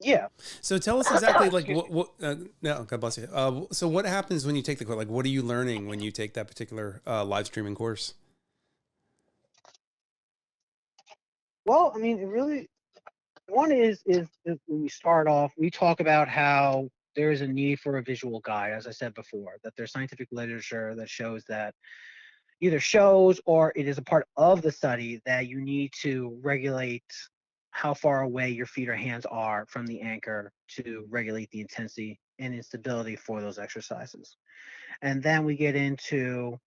Yeah. So tell us exactly like what no, God bless you. So what happens when you take the course? Like, what are you learning when you take that particular live streaming course? Well, I mean, it really, one is when we start off, we talk about how there is a need for a visual guide, as I said before, that there's scientific literature that shows that either shows or it is a part of the study that you need to regulate how far away your feet or hands are from the anchor to regulate the intensity and instability for those exercises. And then we get into,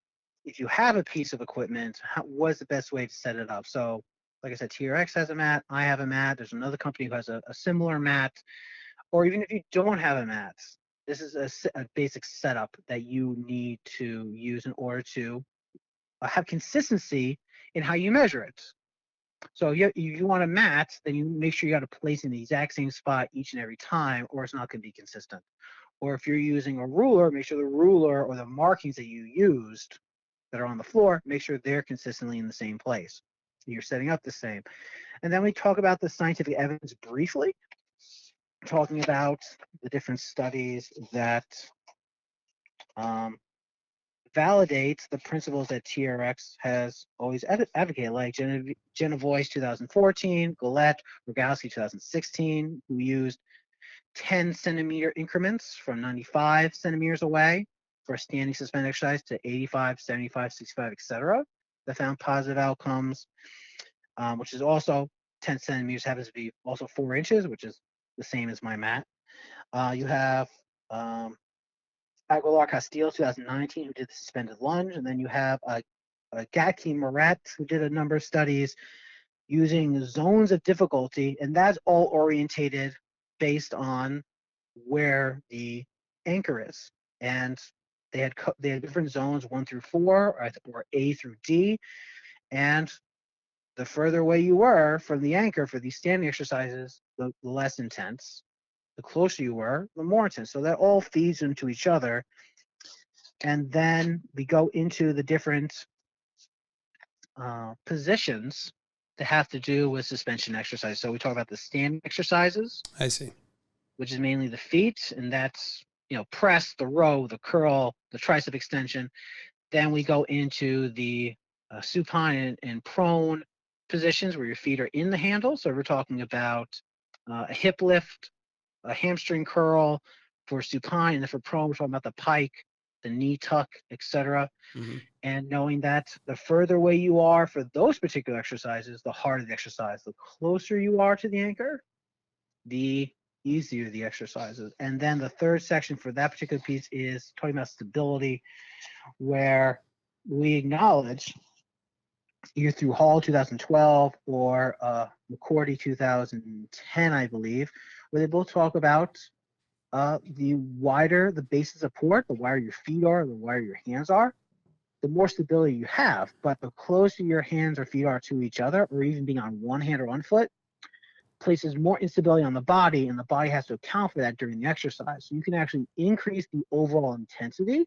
if you have a piece of equipment, what's the best way to set it up? So like I said, TRX has a mat, I have a mat, there's another company who has a similar mat, or even if you don't have a mat, This is a basic setup that you need to use in order to have consistency in how you measure it. So you want a mat, then you make sure you got to place in the exact same spot each and every time, or it's not going to be consistent. Or if you're using a ruler, make sure the ruler or the markings that you used that are on the floor, make sure they're consistently in the same place. You're setting up the same. And then we talk about the scientific evidence briefly, talking about the different studies that validates the principles that TRX has always advocated, like Genevois 2014, Gillette, Rogalski 2016, who used 10 centimeter increments from 95 centimeters away for a standing suspended exercise to 85, 75, 65, etc. That found positive outcomes, which is also 10 centimeters happens to be also 4 inches, which is the same as my mat. You have Aguilar Castillo 2019, who did the suspended lunge, and then you have Gatti Moret, who did a number of studies using zones of difficulty, and that's all orientated based on where the anchor is. And they had different zones, 1 through 4, or A through D, and the further away you were from the anchor for these standing exercises, the less intense. The closer you were, the more intense. So that all feeds into each other. And then we go into the different positions that have to do with suspension exercise. So we talk about the standing exercises. I see. Which is mainly the feet, and that's, press, the row, the curl, the tricep extension. Then we go into the supine and prone positions where your feet are in the handle. So we're talking about a hip lift, a hamstring curl for supine, and then for prone, we're talking about the pike, the knee tuck, etc. Mm-hmm. And knowing that the further away you are for those particular exercises, the harder the exercise. The closer you are to the anchor, the easier the exercises. And then the third section for that particular piece is talking about stability, where we acknowledge either through Hall 2012 or McCourty 2010, I believe, where they both talk about the wider the base of support, the wider your feet are, the wider your hands are, the more stability you have. But the closer your hands or feet are to each other, or even being on one hand or one foot, places more instability on the body, and the body has to account for that during the exercise. So you can actually increase the overall intensity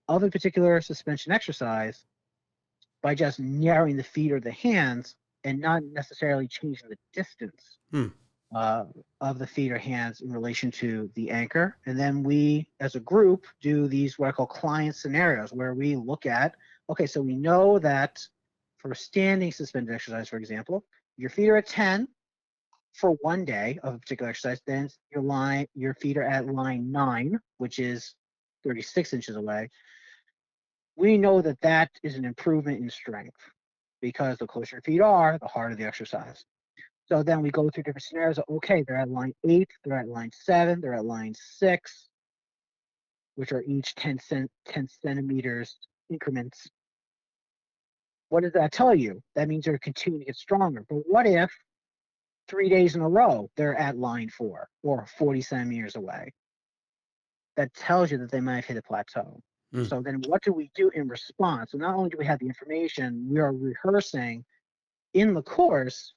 of a particular suspension exercise by just narrowing the feet or the hands and not necessarily changing the distance of the feet or hands in relation to the anchor. And then we, as a group, do these what I call client scenarios, where we look at, okay, so we know that for a standing suspended exercise, for example, your feet are at 10 for one day of a particular exercise, then your feet are at line 9, which is 36 inches away. We know that that is an improvement in strength, because the closer your feet are, the harder the exercise. So then we go through different scenarios. Okay, they're at line 8, they're at line 7, they're at line 6, which are each 10 centimeters increments. What does that tell you? That means they're continuing to get stronger. But what if 3 days in a row they're at line 4 or 40 centimeters away? That tells you that they might have hit a plateau. So then what do we do in response? So not only do we have the information, we are rehearsing in the course,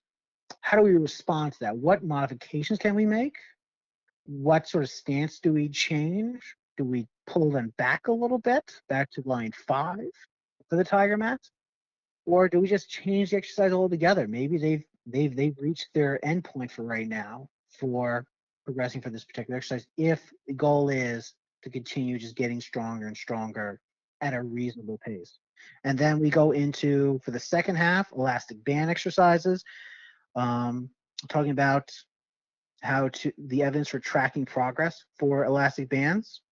how do we respond to that? What modifications can we make? What sort of stance do we change? Do we pull them back a little bit, back to line 5 for the Tygermat? Or do we just change the exercise altogether? Maybe they've reached their endpoint for right now for progressing for this particular exercise, if the goal is to continue just getting stronger and stronger at a reasonable pace. And then we go into, for the second half, elastic band exercises, talking about the evidence for tracking progress for elastic bands.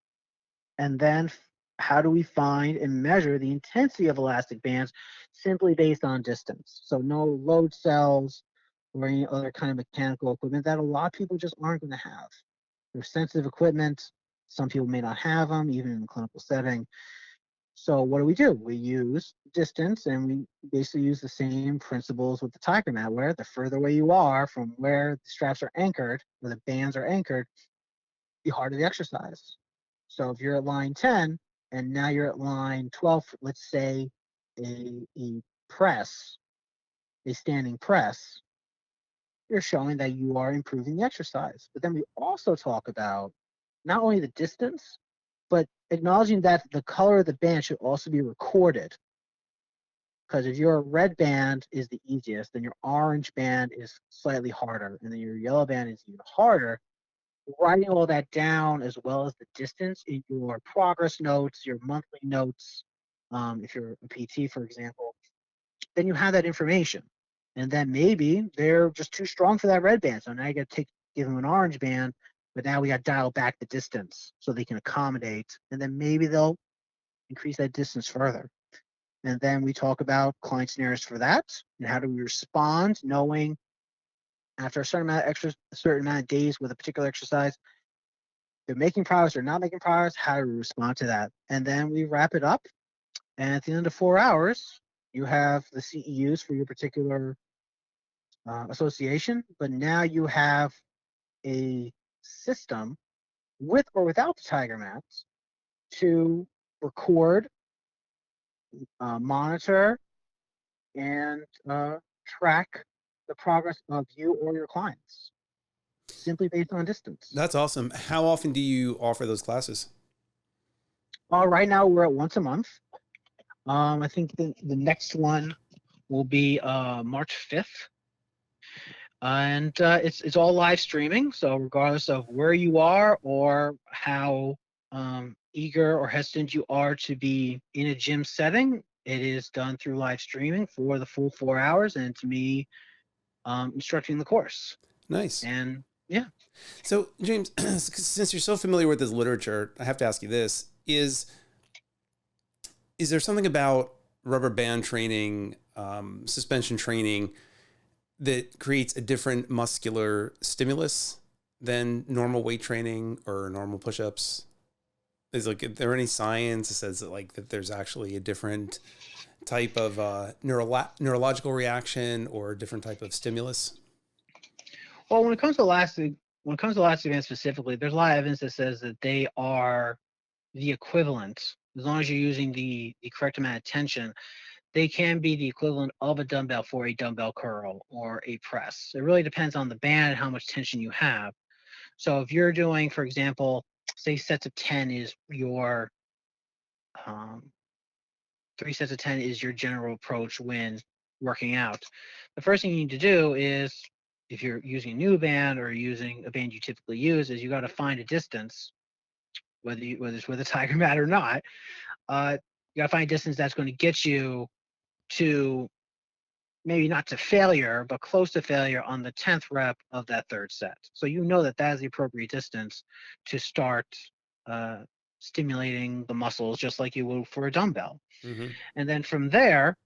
And then how do we find and measure the intensity of elastic bands simply based on distance? So no load cells or any other kind of mechanical equipment that a lot of people just aren't going to have. They're sensitive equipment. Some people may not have them, even in a clinical setting. So what do? We use distance, and we basically use the same principles with the Tygermat, where the further away you are from where the straps are anchored, where the bands are anchored, the harder the exercise. So if you're at line 10 and now you're at line 12, let's say a press, a standing press, you're showing that you are improving the exercise. But then we also talk about not only the distance, but acknowledging that the color of the band should also be recorded. Because if your red band is the easiest, then your orange band is slightly harder, and then your yellow band is even harder. Writing all that down as well as the distance in your progress notes, your monthly notes, if you're a PT, for example, then you have that information. And then maybe they're just too strong for that red band. So now you got to give them an orange band, but now we got to dial back the distance so they can accommodate. And then maybe they'll increase that distance further. And then we talk about client scenarios for that and how do we respond, knowing after a certain amount of days with a particular exercise, they're making progress or not making progress, how do we respond to that? And then we wrap it up. And at the end of 4 hours, you have the CEUs for your particular association, but now you have a system with or without the Tygermat to record, monitor, and track the progress of you or your clients simply based on distance. That's awesome. How often do you offer those classes? Right now we're at once a month. I think the next one will be March 5th. And it's all live streaming. So regardless of where you are or how eager or hesitant you are to be in a gym setting, it is done through live streaming for the full 4 hours. And it's me instructing the course. Nice. And yeah. So James, since you're so familiar with this literature, I have to ask you this: is there something about rubber band training, suspension training, that creates a different muscular stimulus than normal weight training or normal push-ups? Is there any science that says that there's actually a different type of neurological reaction or a different type of stimulus? Well, when it comes to elastic bands specifically, there's a lot of evidence that says that they are the equivalent, as long as you're using the correct amount of tension. They can be the equivalent of a dumbbell for a dumbbell curl or a press. It really depends on the band and how much tension you have. So if you're doing, for example, say sets of 10 is your 3 sets of 10 is your general approach when working out. The first thing you need to do is, if you're using a new band or using a band you typically use, is you got to find a distance, whether it's with a Tygermat or not. You got to find a distance that's going to get you to, maybe not to failure, but close to failure on the 10th rep of that third set. So you know that is the appropriate distance to start stimulating the muscles just like you would for a dumbbell. Mm-hmm. And then from there,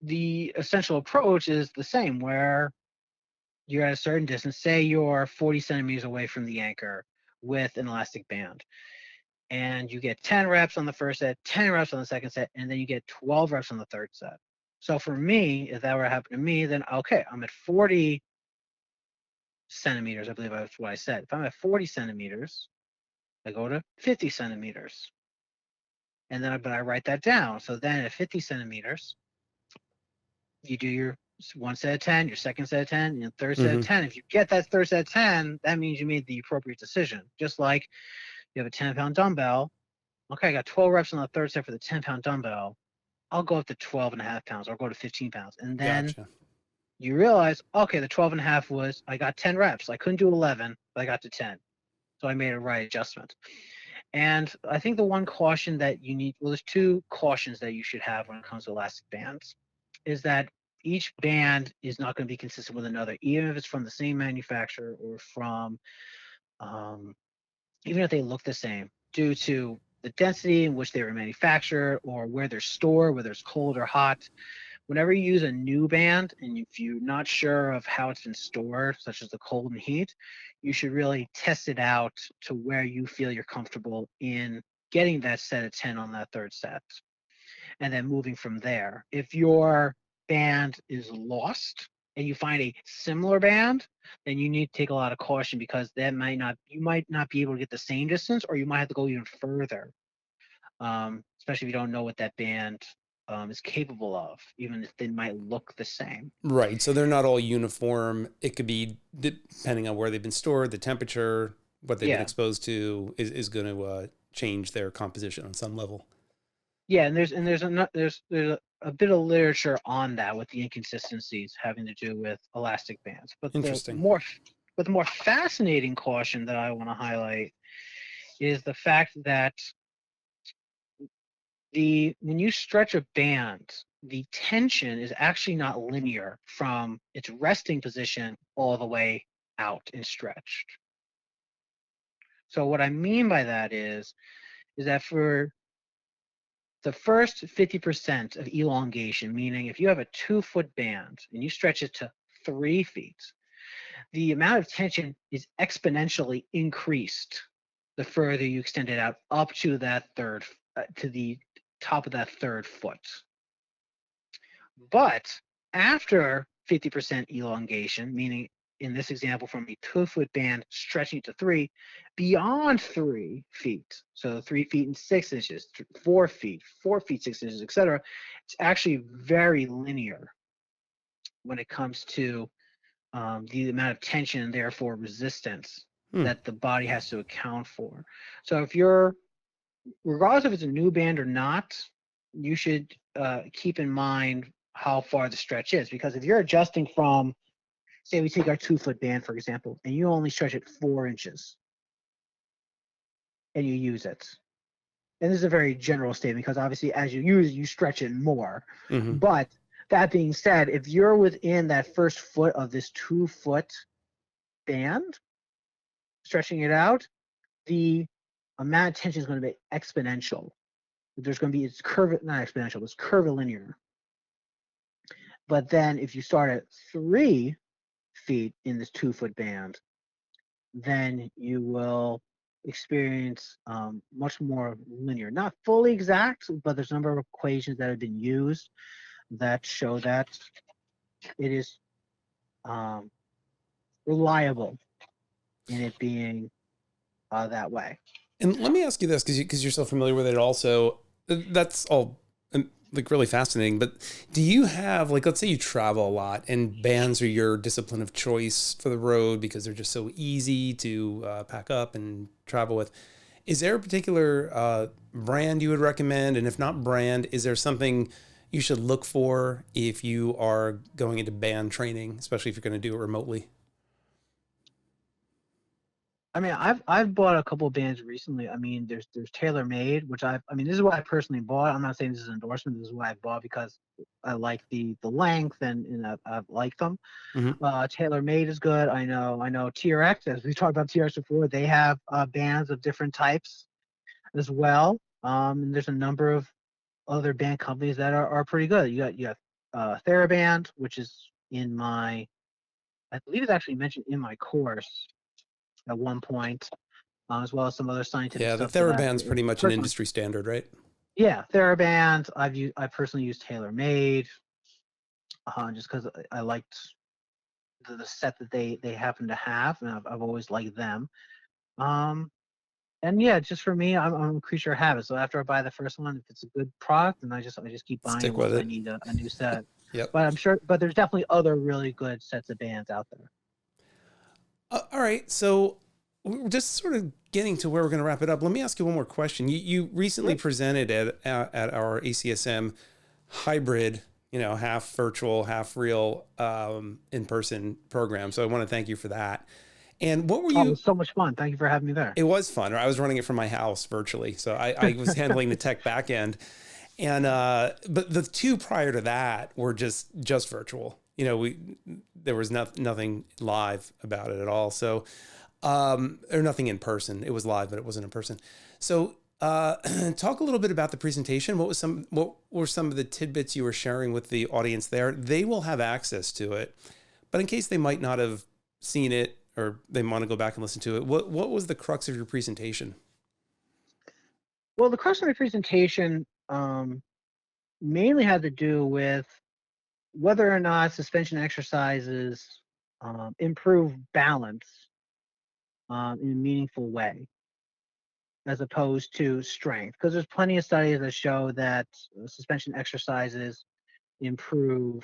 the essential approach is the same, where you're at a certain distance. Say you're 40 centimeters away from the anchor with an elastic band, and you get 10 reps on the first set, 10 reps on the second set, and then you get 12 reps on the third set. So for me, if that were to happen to me, then okay, I'm at 40 centimeters. I believe that's what I said. If I'm at 40 centimeters, I go to 50 centimeters. And then, but I write that down. So then at 50 centimeters, you do your one set of 10, your second set of 10, your third set of 10. If you get that third set of 10, that means you made the appropriate decision. Just like you have a 10-pound dumbbell. Okay, I got 12 reps on the third set for the 10-pound dumbbell. I'll go up to 12 and a half pounds, or I'll go to 15 pounds. And then you realize, okay, the 12 and a half was, I got 10 reps. I couldn't do 11, but I got to 10. So I made a right adjustment. And I think the one caution that you need, well, there's two cautions that you should have when it comes to elastic bands, is that each band is not going to be consistent with another, even if it's from the same manufacturer or from, even if they look the same, due to the density in which they were manufactured or where they're stored, whether it's cold or hot. Whenever you use a new band and if you're not sure of how it's been stored, such as the cold and heat, you should really test it out to where you feel you're comfortable in getting that set of 10 on that third set. And then moving from there. If your band is lost and you find a similar band, then you need to take a lot of caution, because you might not be able to get the same distance, or you might have to go even further. Especially if you don't know what that band is capable of, even if they might look the same. Right. So they're not all uniform. It could be depending on where they've been stored, the temperature, what they've been Yeah. exposed to is going to change their composition on some level. Yeah, and there's a bit of literature on that, with the inconsistencies having to do with elastic bands. But the Interesting. more fascinating caution that I want to highlight is the fact that when you stretch a band, the tension is actually not linear from its resting position all the way out and stretched. So what I mean by that is that for the first 50% of elongation, meaning if you have a 2-foot band and you stretch it to 3 feet, the amount of tension is exponentially increased the further you extend it out up to to the top of that 3rd foot. But after 50% elongation, meaning in this example from a 2-foot band stretching to 3, beyond 3 feet, so 3 feet and 6 inches, 4 feet, 4 feet, 6 inches, etc., it's actually very linear when it comes to the amount of tension and therefore resistance that the body has to account for. So regardless if it's a new band or not, you should keep in mind how far the stretch is, because if you're adjusting from, say we take our 2-foot band, for example, and you only stretch it 4 inches and you use it. And this is a very general statement, because obviously as you use it, you stretch it more. Mm-hmm. But that being said, if you're within that first foot of this 2-foot band, stretching it out, the amount of tension is going to be exponential. There's going to be, it's not exponential, it's curvilinear. But then if you start at 3 feet in this 2-foot band, then you will experience much more linear. Not fully exact, but there's a number of equations that have been used that show that it is reliable in it being that way. And let me ask you this, because you're so familiar with it also. That's all like really fascinating. But do you have, like, let's say you travel a lot and bands are your discipline of choice for the road because they're just so easy to pack up and travel with. Is there a particular brand you would recommend? And if not brand, is there something you should look for if you are going into band training, especially if you're going to do it remotely? I mean, I've bought a couple of bands recently. I mean, there's TaylorMade, which I mean, this is what I personally bought. I'm not saying this is an endorsement. This is what I bought because I like the length and I've liked them. Mm-hmm. TaylorMade is good. I know TRX, as we talked about TRX before, they have bands of different types as well. And there's a number of other band companies that are pretty good. You got TheraBand, which is I believe it's actually mentioned in my course at one point, as well as some other scientific Yeah, the stuff. TheraBand's pretty much an industry standard, right? Yeah, TheraBand. I personally used TaylorMade, just because I liked the set that they happen to have, and I've always liked them. And yeah, just for me, I'm a creature of habit. So after I buy the first one, if it's a good product, then I just keep buying Stick it with once I it. need a new set. Yep. But there's definitely other really good sets of bands out there. All right. So we're just sort of getting to where we're going to wrap it up. Let me ask you one more question. You recently presented at our ACSM hybrid, half virtual, half real, in-person program. So I want to thank you for that. And what were you? It was so much fun. Thank you for having me there. It was fun. I was running it from my house virtually. So I was handling the tech back end. And, but the two prior to that were just virtual. There was nothing live about it at all. So, or nothing in person. It was live, but it wasn't in person. So, talk a little bit about the presentation. What were some of the tidbits you were sharing with the audience there? They will have access to it, but in case they might not have seen it or they want to go back and listen to it, what was the crux of your presentation? Well, the crux of my presentation mainly had to do with whether or not suspension exercises improve balance in a meaningful way, as opposed to strength. Because there's plenty of studies that show that suspension exercises improve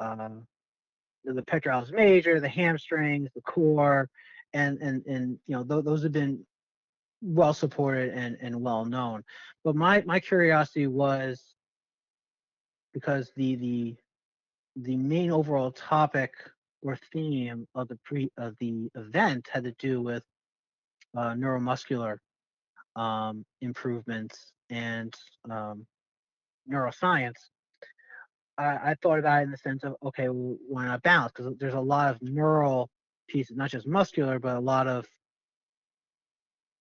the pectoralis major, the hamstrings, the core, and those have been well supported and well known. But my curiosity was, because the main overall topic or theme of the event had to do with neuromuscular improvements and neuroscience. I thought about it in the sense of, okay, well, why not balance? Because there's a lot of neural pieces, not just muscular, but a lot of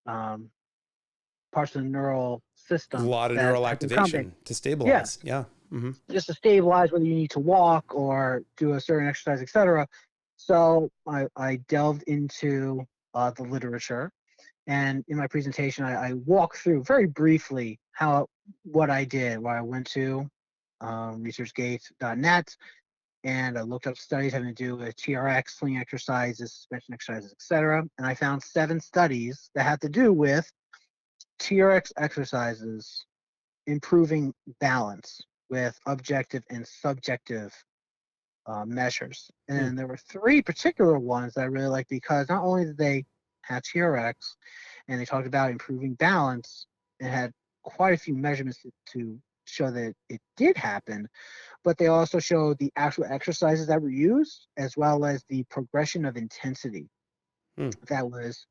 um, parts of the neural A system lot of that neural have to accommodate. activation to Yeah, stabilize. Yeah. Mm-hmm. just to stabilize, whether you need to walk or do a certain exercise, etc. So I delved into the literature, and in my presentation, I walked through very briefly what I did. Where I went to researchgate.net, and I looked up studies having to do with TRX, sling exercises, suspension exercises, etc. And I found 7 studies that had to do with TRX exercises improving balance with objective and subjective measures. And then there were 3 particular ones that I really liked, because not only did they have TRX and they talked about improving balance and had quite a few measurements to show that it did happen, but they also showed the actual exercises that were used, as well as the progression of intensity that was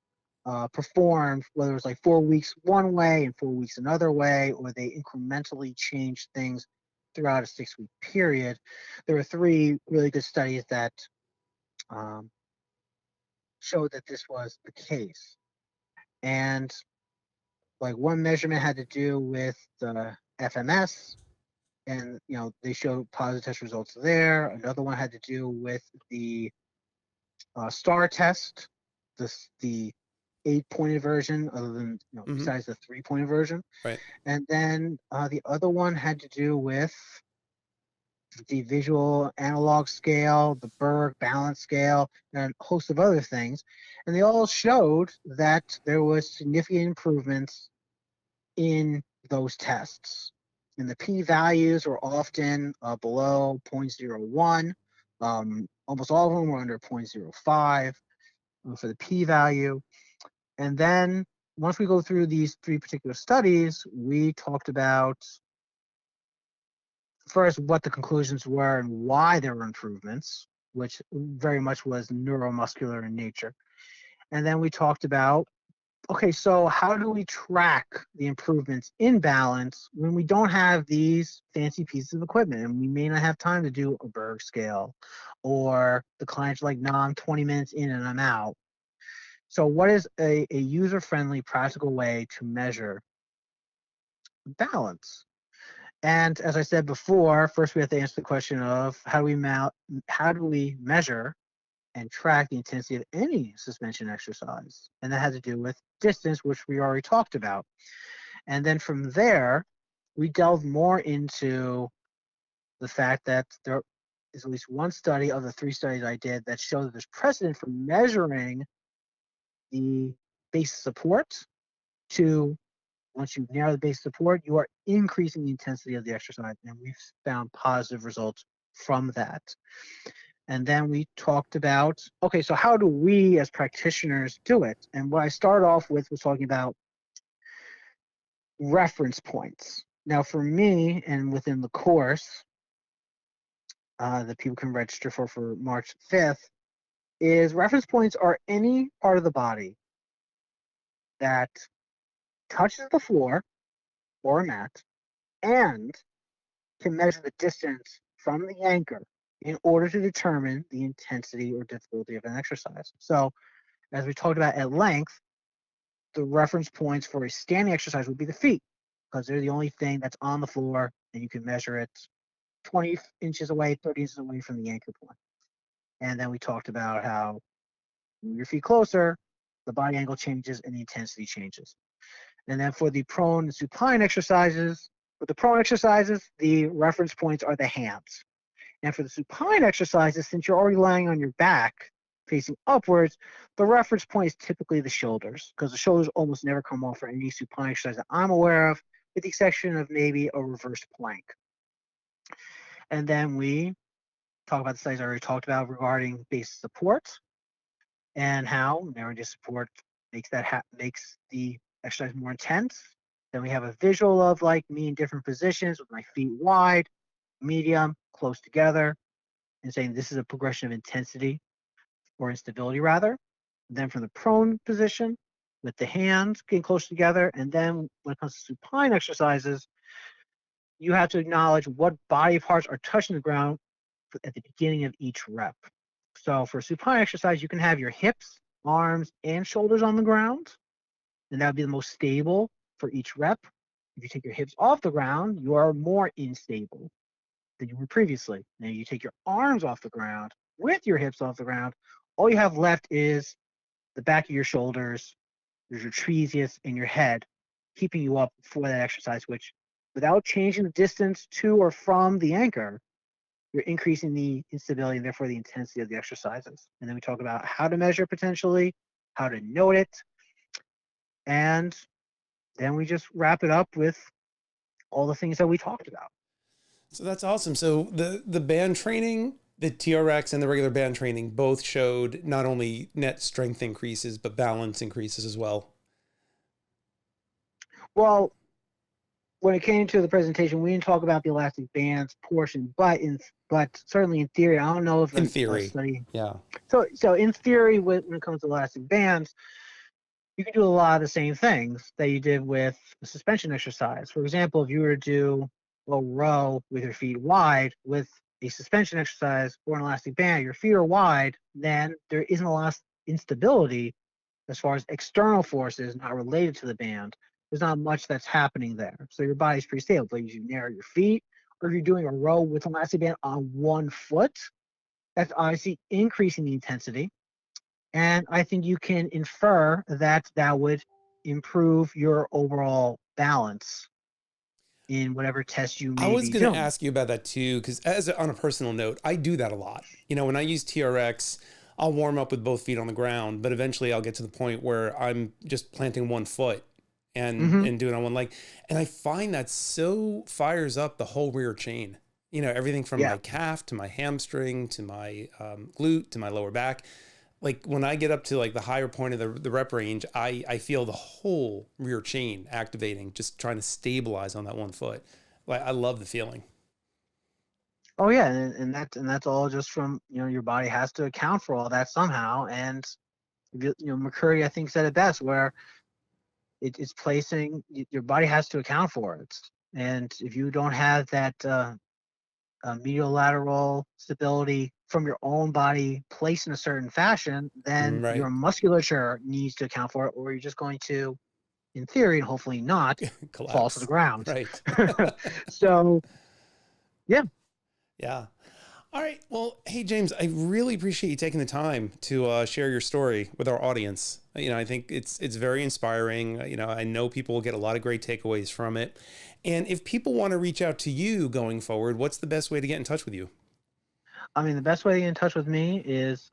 performed, whether it was like 4 weeks one way and 4 weeks another way, or they incrementally changed things throughout a 6-week period. There were 3 really good studies that showed that this was the case. And like, one measurement had to do with the FMS, and they showed positive test results there. Another one had to do with the STAR test, the 8-pointed version, other than Mm-hmm. besides the 3-pointed version. Right. And then the other one had to do with the visual analog scale, the Berg balance scale, and a host of other things. And they all showed that there was significant improvements in those tests. And the p-values were often below 0.01. Almost all of them were under 0.05 for the p-value. And then once we go through these 3 particular studies, we talked about first what the conclusions were and why there were improvements, which very much was neuromuscular in nature. And then we talked about, okay, so how do we track the improvements in balance when we don't have these fancy pieces of equipment, and we may not have time to do a Berg scale, or the client's like, nah, I'm 20 minutes in and I'm out. So what is a user-friendly, practical way to measure balance? And as I said before, first we have to answer the question of how do we measure and track the intensity of any suspension exercise? And that has to do with distance, which we already talked about. And then from there, we delve more into the fact that there is at least one study of the 3 studies I did that showed that there's precedent for measuring the base support to, once you narrow the base support, you are increasing the intensity of the exercise. And we've found positive results from that. And then we talked about, okay, so how do we as practitioners do it? And what I started off with was talking about reference points. Now, for me, and within the course that people can register for March 5th, is reference points are any part of the body that touches the floor or a mat and can measure the distance from the anchor in order to determine the intensity or difficulty of an exercise. So, as we talked about at length, the reference points for a standing exercise would be the feet, because they're the only thing that's on the floor and you can measure it 20 inches away, 30 inches away from the anchor point. And then we talked about how move your feet closer, the body angle changes and the intensity changes. And then for the prone and supine exercises, With the prone exercises, the reference points are the hands. And for the supine exercises, since you're already lying on your back facing upwards, the reference point is typically the shoulders, because the shoulders almost never come off for any supine exercise that I'm aware of, with the exception of maybe a reverse plank. And then we talk about the studies I already talked about regarding base support and how narrow support makes the exercise more intense. Then we have a visual of like me in different positions with my feet wide, medium, close together, and saying this is a progression of intensity or instability rather. And then from the prone position with the hands getting close together. And then when it comes to supine exercises, you have to acknowledge what body parts are touching the ground at the beginning of each rep. So for supine exercise, you can have your hips, arms, and shoulders on the ground, and that would be the most stable for each rep. If you take your hips off the ground, you are more unstable than you were previously. Now you take your arms off the ground with your hips off the ground, all you have left is the back of your shoulders, your trapezius, and your head, keeping you up for that exercise, which without changing the distance to or from the anchor, you're increasing the instability and therefore the intensity of the exercises. And then we talk about how to measure potentially, how to note it, and then we just wrap it up with all the things that we talked about. So that's awesome. So the band training, the TRX and the regular band training both showed not only net strength increases, but balance increases as well. Well, when it came to the presentation, we didn't talk about the elastic bands portion, but certainly in theory, I don't know if in theory, study. Yeah. So in theory, when it comes to elastic bands, you can do a lot of the same things that you did with a suspension exercise. For example, if you were to do a row with your feet wide with a suspension exercise or an elastic band, your feet are wide, then there isn't a lot of instability as far as external forces not related to the band. There's not much that's happening there. So your body's pretty stable. But if you narrow your feet, or if you're doing a row with an elastic band on one foot, that's obviously increasing the intensity. And I think you can infer that that would improve your overall balance in whatever test you may be doing. I was going to ask you about that too, because on a personal note, I do that a lot. You know, when I use TRX, I'll warm up with both feet on the ground, but eventually I'll get to the point where I'm just planting one foot and doing it on one leg. And I find that so fires up the whole rear chain. You know, everything from my calf to my hamstring to my glute to my lower back. Like when I get up to like the higher point of the rep range, I feel the whole rear chain activating, just trying to stabilize on that one foot. Like I love the feeling. Oh yeah, and that's all just from, you know, your body has to account for all that somehow. And you know, McCurry I think said it best, where it's placing, your body has to account for it. And if you don't have that medial lateral stability from your own body placed in a certain fashion, then your musculature needs to account for it, or you're just going to, in theory, and hopefully not, fall to the ground. Right. So, yeah. Yeah. All right. Well, hey, James, I really appreciate you taking the time to share your story with our audience. You know, I think it's very inspiring. You know, I know people will get a lot of great takeaways from it. And if people want to reach out to you going forward, what's the best way to get in touch with you? I mean, the best way to get in touch with me is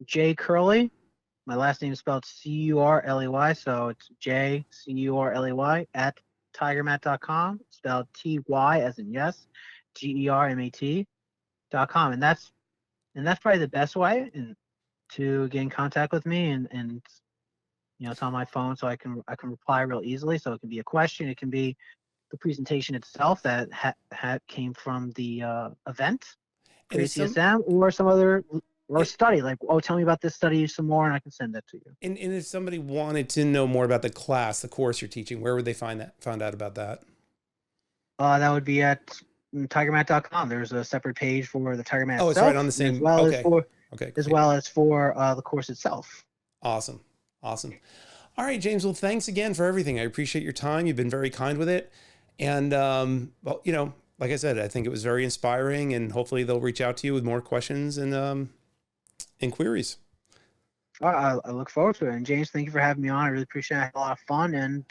J Curley. My last name is spelled Curley, so it's JCurley at Tygermat.com, spelled TY as in yes, GERMAT.com, and that's probably the best way to get in contact with me, and you know, it's on my phone, so I can reply real easily. So it can be a question, it can be the presentation itself that came from the event for ACSM, or some other or study, like, oh, tell me about this study some more, and I can send that to you. And if somebody wanted to know more about the course you're teaching, where would they find out about that? That would be at Tygermat.com. There's a separate page for the Tygermat itself. Oh, it's right on the same. As well as for the course itself. Awesome. All right, James. Well, thanks again for everything. I appreciate your time. You've been very kind with it. And, well, you know, like I said, I think it was very inspiring, and hopefully they'll reach out to you with more questions and queries. I look forward to it. And James, thank you for having me on. I really appreciate it. I had a lot of fun, and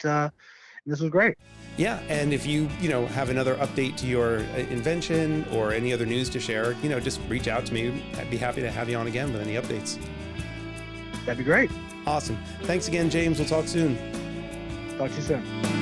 This was great. Yeah, and if you have another update to your invention or any other news to share, just reach out to me. I'd be happy to have you on again with any updates. That'd be great. Awesome. Thanks again, James. We'll talk soon. Talk to you soon.